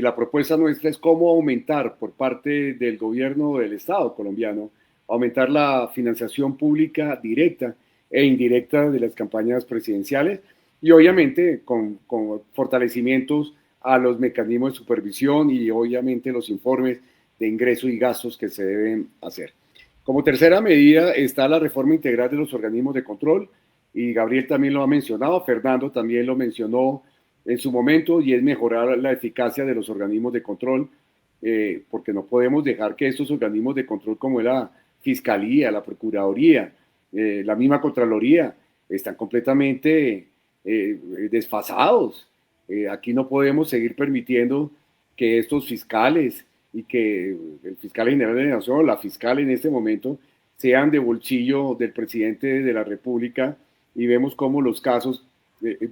la propuesta nuestra es cómo aumentar por parte del gobierno del Estado colombiano, aumentar la financiación pública directa e indirecta de las campañas presidenciales y obviamente con fortalecimientos a los mecanismos de supervisión y obviamente los informes de ingresos y gastos que se deben hacer. Como tercera medida está la reforma integral de los organismos de control y Gabriel también lo ha mencionado, Fernando también lo mencionó en su momento y es mejorar la eficacia de los organismos de control porque no podemos dejar que estos organismos de control como la Fiscalía, la Procuraduría, la misma Contraloría están completamente desfasados. Aquí no podemos seguir permitiendo que estos fiscales y que el fiscal general de la Nación o la fiscal en este momento sean de bolsillo del presidente de la República y vemos cómo los casos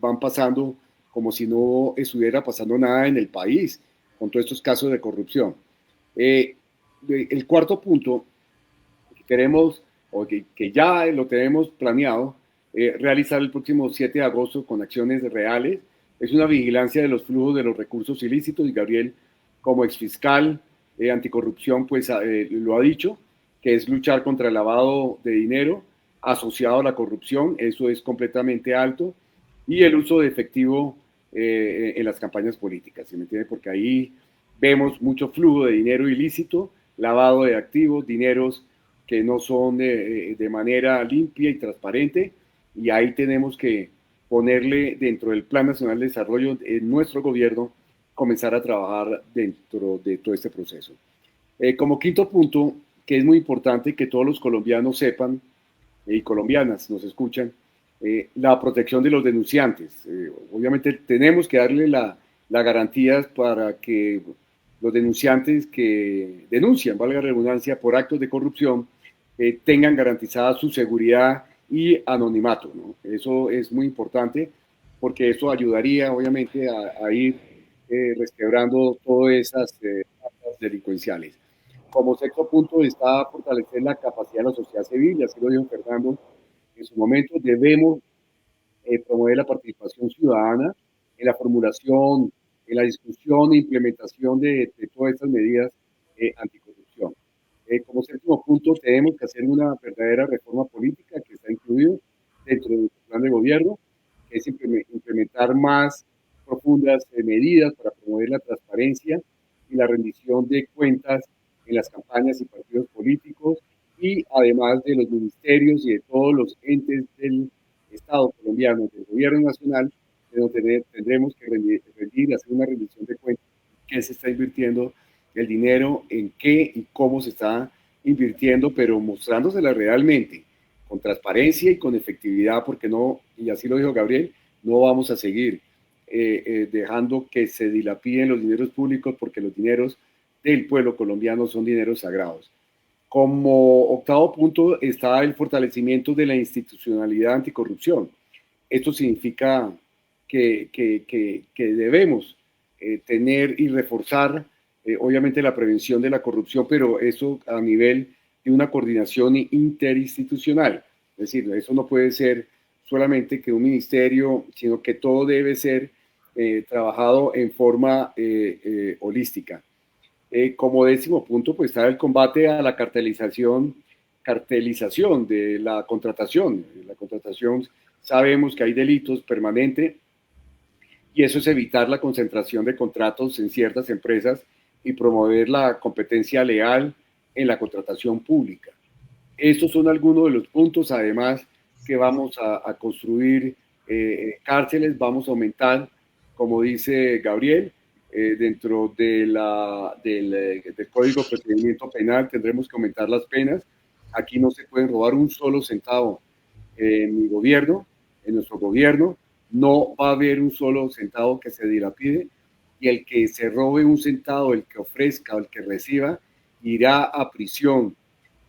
van pasando como si no estuviera pasando nada en el país con todos estos casos de corrupción. El cuarto punto que queremos, o que ya lo tenemos planeado, realizar el próximo 7 de agosto con acciones reales, es una vigilancia de los flujos de los recursos ilícitos y Gabriel, como exfiscal anticorrupción, pues lo ha dicho, que es luchar contra el lavado de dinero asociado a la corrupción, eso es completamente alto, y el uso de efectivo en las campañas políticas, ¿sí me entiende? Porque ahí vemos mucho flujo de dinero ilícito, lavado de activos, dineros que no son de manera limpia y transparente, y ahí tenemos que ponerle dentro del Plan Nacional de Desarrollo en nuestro gobierno, comenzar a trabajar dentro de todo este proceso. Como quinto punto, que es muy importante que todos los colombianos sepan, y colombianas nos escuchan, la protección de los denunciantes. Obviamente tenemos que darle las garantías para que los denunciantes que denuncian, valga la redundancia, por actos de corrupción, tengan garantizada su seguridad y anonimato, ¿no? Eso es muy importante porque eso ayudaría obviamente a ir resquebrando todas esas actas delincuenciales. Como sexto punto está fortalecer la capacidad de la sociedad civil, y así lo dijo Fernando en su momento. Debemos promover la participación ciudadana en la formulación, en la discusión e implementación de todas estas medidas anticorrupción. Como séptimo punto, tenemos que hacer una verdadera reforma política que está incluido dentro de nuestro plan de gobierno, que es implementar más profundas medidas para promover la transparencia y la rendición de cuentas en las campañas y partidos políticos y además de los ministerios y de todos los entes del Estado colombiano, del gobierno nacional, de donde tendremos que rendir, hacer una rendición de cuentas, qué se está invirtiendo el dinero, en qué y cómo se está invirtiendo, pero mostrándosela realmente, con transparencia y con efectividad, porque no, y así lo dijo Gabriel, no vamos a seguir dejando que se dilapiden los dineros públicos, porque los dineros del pueblo colombiano son dineros sagrados. Como octavo punto está el fortalecimiento de la institucionalidad anticorrupción. Esto significa que debemos tener y reforzar, obviamente, la prevención de la corrupción, pero eso a nivel de una coordinación interinstitucional. Es decir, eso no puede ser solamente que un ministerio, sino que todo debe ser trabajado en forma holística. Como 10º punto, pues está el combate a la cartelización de la contratación. La contratación, sabemos que hay delitos permanentes y eso es evitar la concentración de contratos en ciertas empresas y promover la competencia leal en la contratación pública. Estos son algunos de los puntos, además que vamos a construir cárceles, vamos a aumentar, como dice Gabriel, dentro del Código de Procedimiento Penal tendremos que aumentar las penas. Aquí no se pueden robar un solo centavo en mi gobierno, en nuestro gobierno. No va a haber un solo centavo que se dilapide y el que se robe un centavo, el que ofrezca o el que reciba, irá a prisión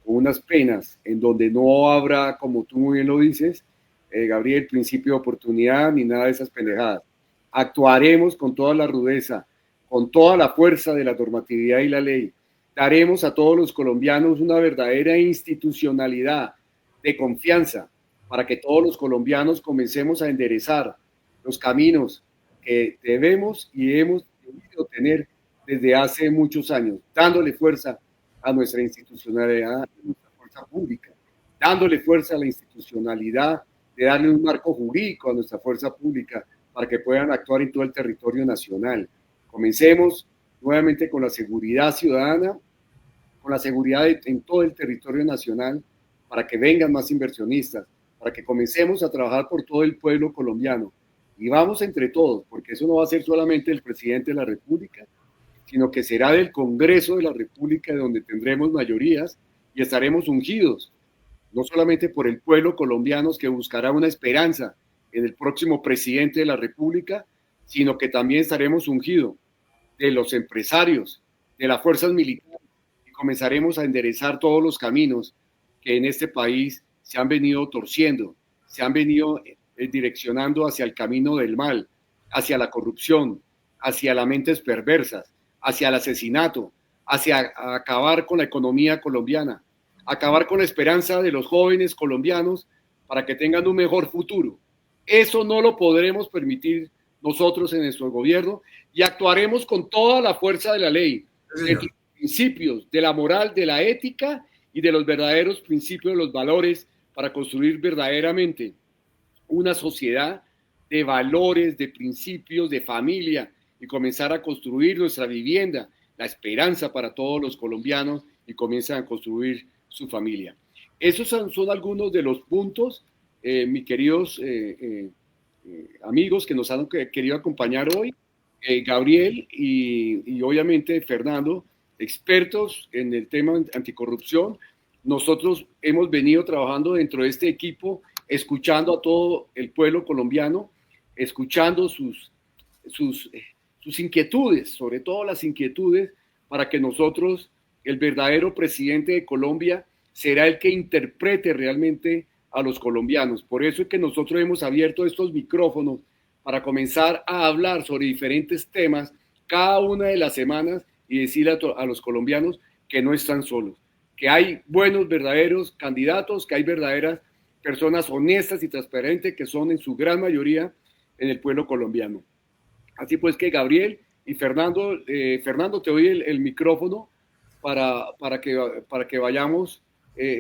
con unas penas en donde no habrá, como tú muy bien lo dices, Gabriel, principio de oportunidad ni nada de esas pendejadas. Actuaremos con toda la rudeza, con toda la fuerza de la normatividad y la ley. Daremos a todos los colombianos una verdadera institucionalidad de confianza para que todos los colombianos comencemos a enderezar los caminos que debemos y hemos debido tener desde hace muchos años, dándole fuerza a nuestra institucionalidad, a nuestra fuerza pública, dándole fuerza a la institucionalidad, de darle un marco jurídico a nuestra fuerza pública para que puedan actuar en todo el territorio nacional. Comencemos nuevamente con la seguridad ciudadana, con la seguridad en todo el territorio nacional, para que vengan más inversionistas, para que comencemos a trabajar por todo el pueblo colombiano. Y vamos entre todos, porque eso no va a ser solamente el presidente de la República, sino que será del Congreso de la República, donde tendremos mayorías y estaremos ungidos, no solamente por el pueblo colombiano que buscará una esperanza en el próximo presidente de la República, sino que también estaremos ungidos de los empresarios, de las fuerzas militares, y comenzaremos a enderezar todos los caminos que en este país se han venido torciendo, se han venido direccionando hacia el camino del mal, hacia la corrupción, hacia las mentes perversas, hacia el asesinato, hacia acabar con la economía colombiana, acabar con la esperanza de los jóvenes colombianos para que tengan un mejor futuro. Eso no lo podremos permitir nosotros en nuestro gobierno y actuaremos con toda la fuerza de la ley, de los principios, de la moral, de la ética y de los verdaderos principios, de los valores, para construir verdaderamente una sociedad de valores, de principios, de familia, y comenzar a construir nuestra vivienda, la esperanza para todos los colombianos, y comienzan a construir su familia. Esos son algunos de los puntos, mis queridos amigos que nos han querido acompañar hoy, Gabriel y obviamente Fernando, expertos en el tema anticorrupción. Nosotros hemos venido trabajando dentro de este equipo, escuchando a todo el pueblo colombiano, escuchando sus inquietudes, sobre todo las inquietudes, para que nosotros, el verdadero presidente de Colombia, será el que interprete realmente a los colombianos. Por eso es que nosotros hemos abierto estos micrófonos para comenzar a hablar sobre diferentes temas cada una de las semanas y decirle a los colombianos que no están solos, que hay buenos, verdaderos candidatos, que hay verdaderas personas honestas y transparentes que son en su gran mayoría en el pueblo colombiano. Así pues que Gabriel y Fernando, te doy el micrófono para que vayamos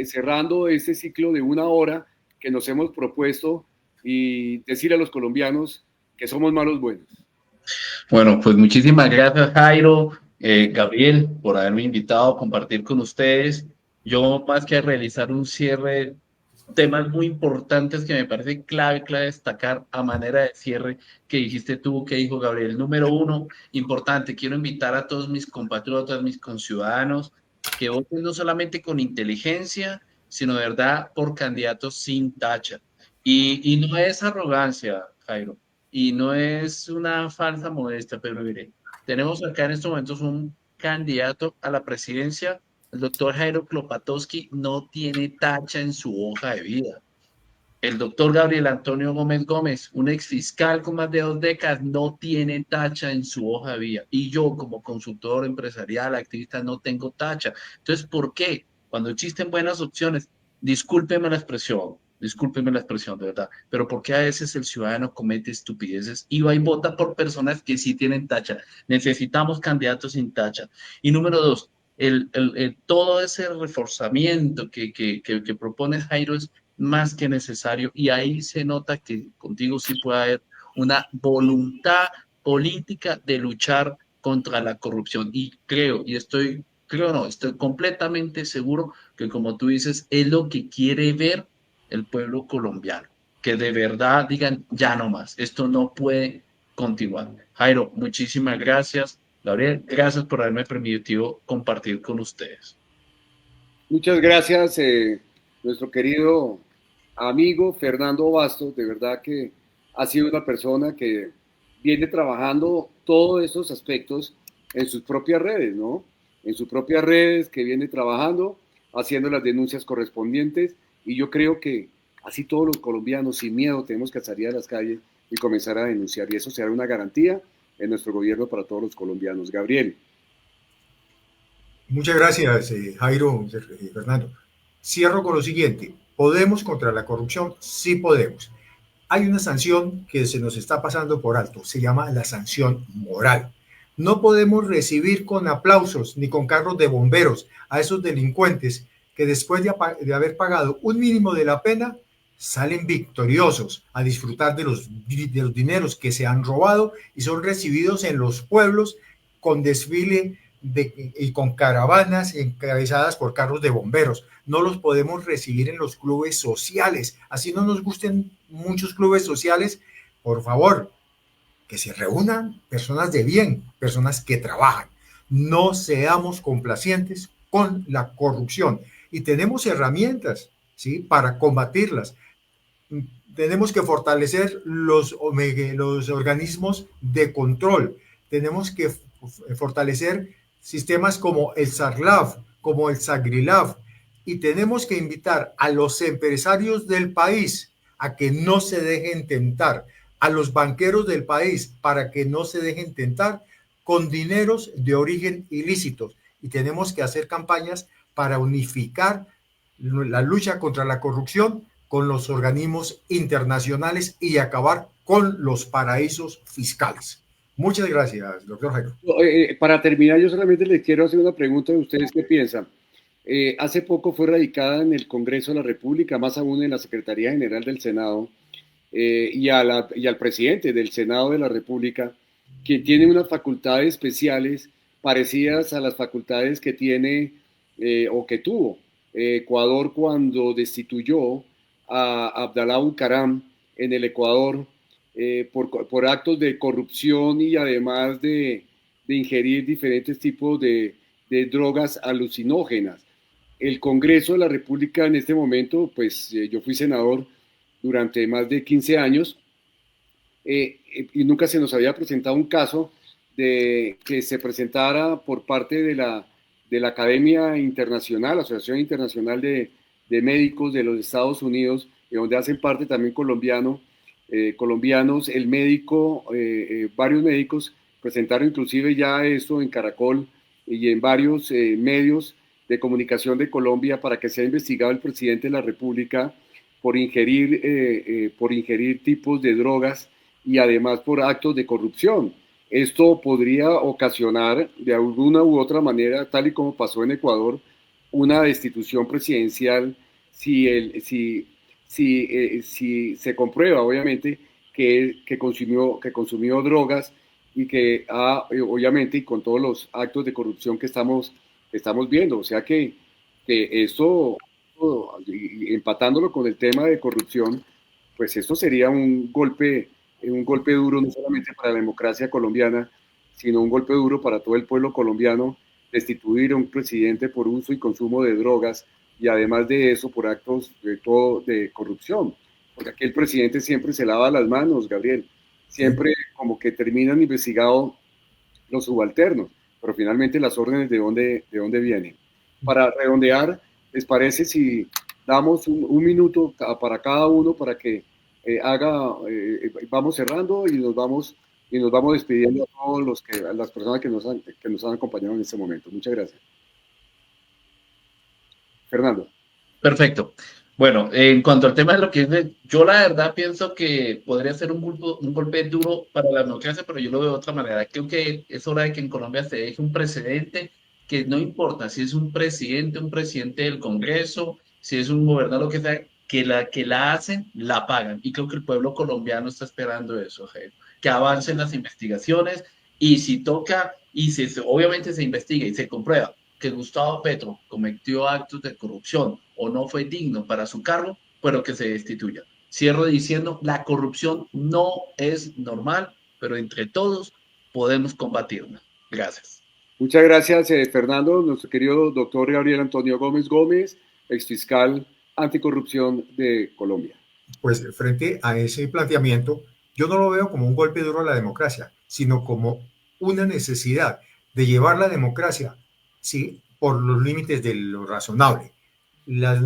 cerrando este ciclo de 1 hora que nos hemos propuesto y decirle a los colombianos que somos malos buenos. Bueno, pues muchísimas gracias, Jairo, Gabriel, por haberme invitado a compartir con ustedes. Yo, más que realizar un cierre, temas muy importantes que me parece clave destacar a manera de cierre que dijiste tú, que dijo Gabriel. Número 1, importante, quiero invitar a todos mis compatriotas, mis conciudadanos, que voten no solamente con inteligencia, sino de verdad por candidatos sin tacha. Y no es arrogancia, Jairo, y no es una falsa modestia, pero mire, tenemos acá en estos momentos un candidato a la presidencia. El doctor Jairo Klopatowski no tiene tacha en su hoja de vida. el doctor Gabriel Antonio Gómez Gómez, un exfiscal con más de 2 décadas, no tiene tacha en su hoja de vida. Y yo, como consultor empresarial, activista, no tengo tacha. Entonces, ¿por qué? Cuando existen buenas opciones, discúlpeme la expresión, de verdad, pero ¿por qué a veces el ciudadano comete estupideces y va y vota por personas que sí tienen tacha? Necesitamos candidatos sin tacha. Y número dos, todo ese reforzamiento que propone Jairo es más que necesario, y ahí se nota que contigo sí puede haber una voluntad política de luchar contra la corrupción, y estoy completamente seguro que, como tú dices, es lo que quiere ver el pueblo colombiano, que de verdad digan ya no más, esto no puede continuar. Jairo, muchísimas gracias. Gabriel, gracias por haberme permitido compartir con ustedes. Muchas gracias, nuestro querido amigo Fernando Bastos. De verdad que ha sido una persona que viene trabajando todos estos aspectos en sus propias redes, ¿no? En sus propias redes, que viene trabajando, haciendo las denuncias correspondientes, y yo creo que así todos los colombianos sin miedo tenemos que salir a las calles y comenzar a denunciar, y eso será una garantía en nuestro gobierno para todos los colombianos. Gabriel. Muchas gracias, Jairo, Fernando. Cierro con lo siguiente. ¿Podemos contra la corrupción? Sí podemos. Hay una sanción que se nos está pasando por alto. Se llama la sanción moral. No podemos recibir con aplausos ni con carros de bomberos a esos delincuentes que, después de haber pagado un mínimo de la pena, salen victoriosos a disfrutar de los dineros que se han robado y son recibidos en los pueblos con desfile y con caravanas encabezadas por carros de bomberos. No los podemos recibir en los clubes sociales. Así no nos gusten muchos clubes sociales, por favor, que se reúnan personas de bien, personas que trabajan. No seamos complacientes con la corrupción, y tenemos herramientas, ¿sí?, para combatirlas. Tenemos que fortalecer los organismos de control. Tenemos que fortalecer sistemas como el SARLAF, como el SAGRILAF, y tenemos que invitar a los empresarios del país a que no se dejen tentar, a los banqueros del país para que no se dejen tentar con dineros de origen ilícitos, y tenemos que hacer campañas para unificar la lucha contra la corrupción con los organismos internacionales y acabar con los paraísos fiscales. Muchas gracias, doctor Jairo. Para terminar, yo solamente les quiero hacer una pregunta de ustedes. ¿Qué piensan? Hace poco fue radicada en el Congreso de la República, más aún en la Secretaría General del Senado, y al presidente del Senado de la República, que tiene unas facultades especiales parecidas a las facultades que tiene o que tuvo Ecuador cuando destituyó a Abdalá Bucaram en el Ecuador por actos de corrupción, y además de ingerir diferentes tipos de drogas alucinógenas. El Congreso de la República en este momento, pues yo fui senador durante más de 15 años y nunca se nos había presentado un caso de que se presentara por parte de la Academia Internacional, Asociación Internacional de Médicos de los Estados Unidos, de donde hacen parte también colombianos, el médico, varios médicos presentaron inclusive ya esto en Caracol y en varios medios de comunicación de Colombia para que sea investigado el presidente de la República por ingerir tipos de drogas y además por actos de corrupción. Esto podría ocasionar de alguna u otra manera, tal y como pasó en Ecuador, una destitución presidencial si se comprueba, obviamente, que consumió drogas y que obviamente, y con todos los actos de corrupción que estamos viendo. O sea que esto, empatándolo con el tema de corrupción, pues esto sería un golpe duro no solamente para la democracia colombiana, sino un golpe duro para todo el pueblo colombiano, destituir a un presidente por uso y consumo de drogas, y además de eso por actos de corrupción, porque aquí el presidente siempre se lava las manos, Gabriel, siempre como que terminan investigados los subalternos, pero finalmente las órdenes de dónde vienen. Para redondear, ¿les parece si Damos un minuto para cada uno para que vamos cerrando y nos vamos despidiendo a todos a las personas que nos han acompañado en este momento. Muchas gracias. Fernando. Perfecto. Bueno, en cuanto al tema de lo que es yo la verdad pienso que podría ser un golpe duro para la democracia, pero yo lo veo de otra manera. Creo que es hora de que en Colombia se deje un precedente que no importa si es un presidente del Congreso, si es un gobernador, lo que sea, que la hacen, la pagan. Y creo que el pueblo colombiano está esperando eso, Jairo, que avancen las investigaciones y si toca, obviamente se investiga y se comprueba que Gustavo Petro cometió actos de corrupción o no fue digno para su cargo, pero que se destituya. Cierro diciendo, la corrupción no es normal, pero entre todos podemos combatirla. Gracias. Muchas gracias, Fernando, nuestro querido doctor Gabriel Antonio Gómez Gómez, exfiscal anticorrupción de Colombia. Pues frente a ese planteamiento, yo no lo veo como un golpe duro a la democracia, sino como una necesidad de llevar la democracia, ¿sí?, por los límites de lo razonable. Las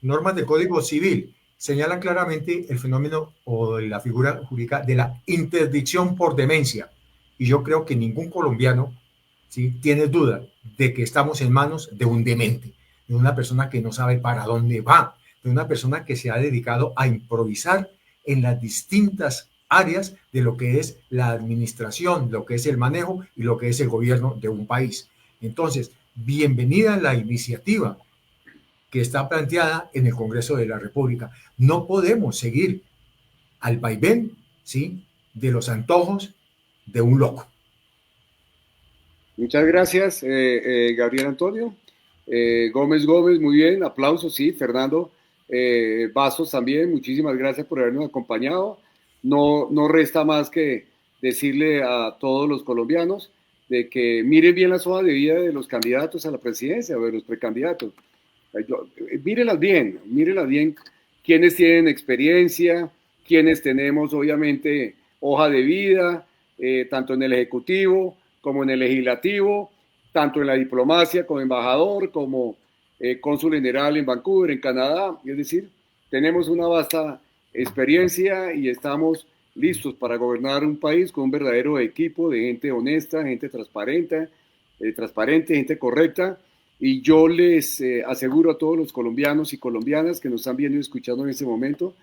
normas del Código Civil señalan claramente el fenómeno o la figura jurídica de la interdicción por demencia. Y yo creo que ningún colombiano, ¿sí?, tiene duda de que estamos en manos de un demente, de una persona que no sabe para dónde va, de una persona que se ha dedicado a improvisar en las distintas áreas de lo que es la administración, lo que es el manejo y lo que es el gobierno de un país. Entonces, bienvenida la iniciativa que está planteada en el Congreso de la República. No podemos seguir al vaivén, ¿sí?, de los antojos de un loco. Muchas gracias, Gabriel Antonio. Gómez, muy bien, aplausos, sí. Fernando Vasos también, muchísimas gracias por habernos acompañado. No resta más que decirle a todos los colombianos de que miren bien las hojas de vida de los candidatos a la presidencia o de los precandidatos. Mírenlas bien, quienes tienen experiencia, quienes tenemos obviamente hoja de vida, tanto en el Ejecutivo como en el Legislativo, tanto en la diplomacia como embajador, como cónsul general en Vancouver, en Canadá. Es decir, tenemos una vasta experiencia y estamos listos para gobernar un país con un verdadero equipo de gente honesta, gente transparente, gente correcta. Y yo les aseguro a todos los colombianos y colombianas que nos están viendo y escuchando en este momento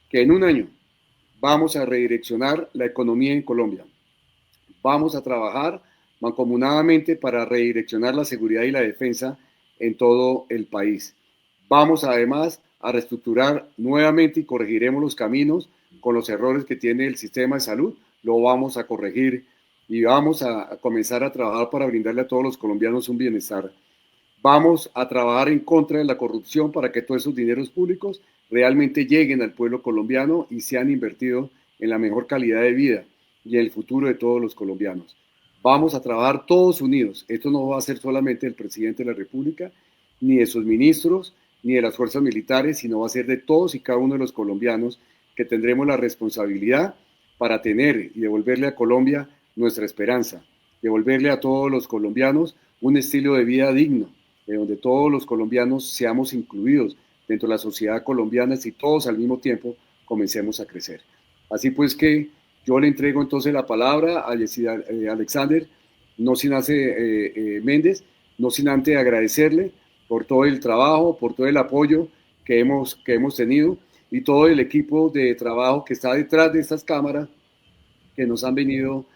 que en un año vamos a redireccionar la economía en Colombia. Vamos a trabajar mancomunadamente para redireccionar la seguridad y la defensa en todo el país. Vamos además a reestructurar nuevamente y corregiremos los caminos con los errores que tiene el sistema de salud. Lo vamos a corregir y vamos a comenzar a trabajar para brindarle a todos los colombianos un bienestar. Vamos a trabajar en contra de la corrupción para que todos esos dineros públicos realmente lleguen al pueblo colombiano y sean invertidos en la mejor calidad de vida y en el futuro de todos los colombianos. Vamos a trabajar todos unidos. Esto no va a ser solamente del presidente de la República, ni de sus ministros, ni de las fuerzas militares, sino va a ser de todos y cada uno de los colombianos que tendremos la responsabilidad para tener y devolverle a Colombia nuestra esperanza, devolverle a todos los colombianos un estilo de vida digno, de donde todos los colombianos seamos incluidos dentro de la sociedad colombiana y todos al mismo tiempo comencemos a crecer. Así pues que yo le entrego entonces la palabra a Alexander, no sin Méndez, no sin antes agradecerle por todo el trabajo, por todo el apoyo que hemos tenido y todo el equipo de trabajo que está detrás de estas cámaras que nos han venido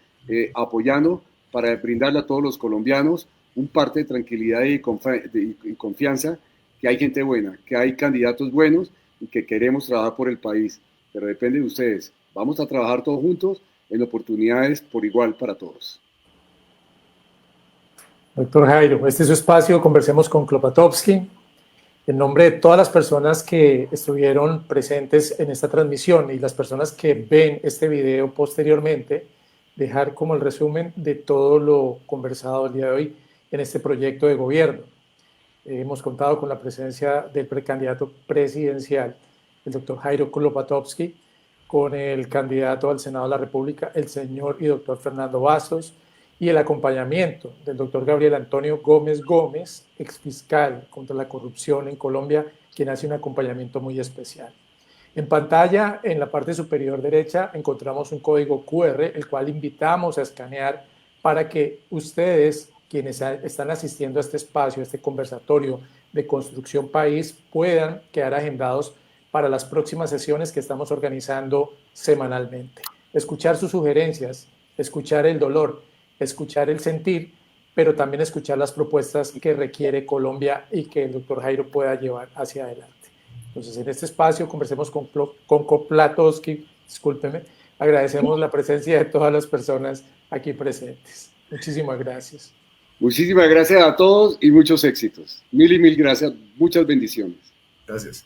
apoyando para brindarle a todos los colombianos un parte de tranquilidad y confianza, que hay gente buena, que hay candidatos buenos y que queremos trabajar por el país, pero depende de ustedes. Vamos a trabajar todos juntos en oportunidades por igual para todos. Doctor Jairo, este es su espacio, conversemos con Klopatowski. En nombre de todas las personas que estuvieron presentes en esta transmisión y las personas que ven este video posteriormente, dejar como el resumen de todo lo conversado el día de hoy en este proyecto de gobierno. Hemos contado con la presencia del precandidato presidencial, el doctor Jairo Klopatowski, con el candidato al Senado de la República, el señor y doctor Fernando Vasos, y el acompañamiento del doctor Gabriel Antonio Gómez, exfiscal contra la corrupción en Colombia quien hace un acompañamiento muy especial. En pantalla, en la parte superior derecha, encontramos un código QR, el cual invitamos a escanear para que ustedes, quienes están asistiendo a este espacio, a este conversatorio de Construcción País, puedan quedar agendados para las próximas sesiones que estamos organizando semanalmente. Escuchar sus sugerencias, escuchar el dolor, escuchar el sentir, pero también escuchar las propuestas que requiere Colombia y que el doctor Jairo pueda llevar hacia adelante. Entonces, en este espacio conversemos con Koplatowski, discúlpeme, agradecemos la presencia de todas las personas aquí presentes. Muchísimas gracias. Muchísimas gracias a todos y muchos éxitos. Mil y mil gracias. Muchas bendiciones. Gracias.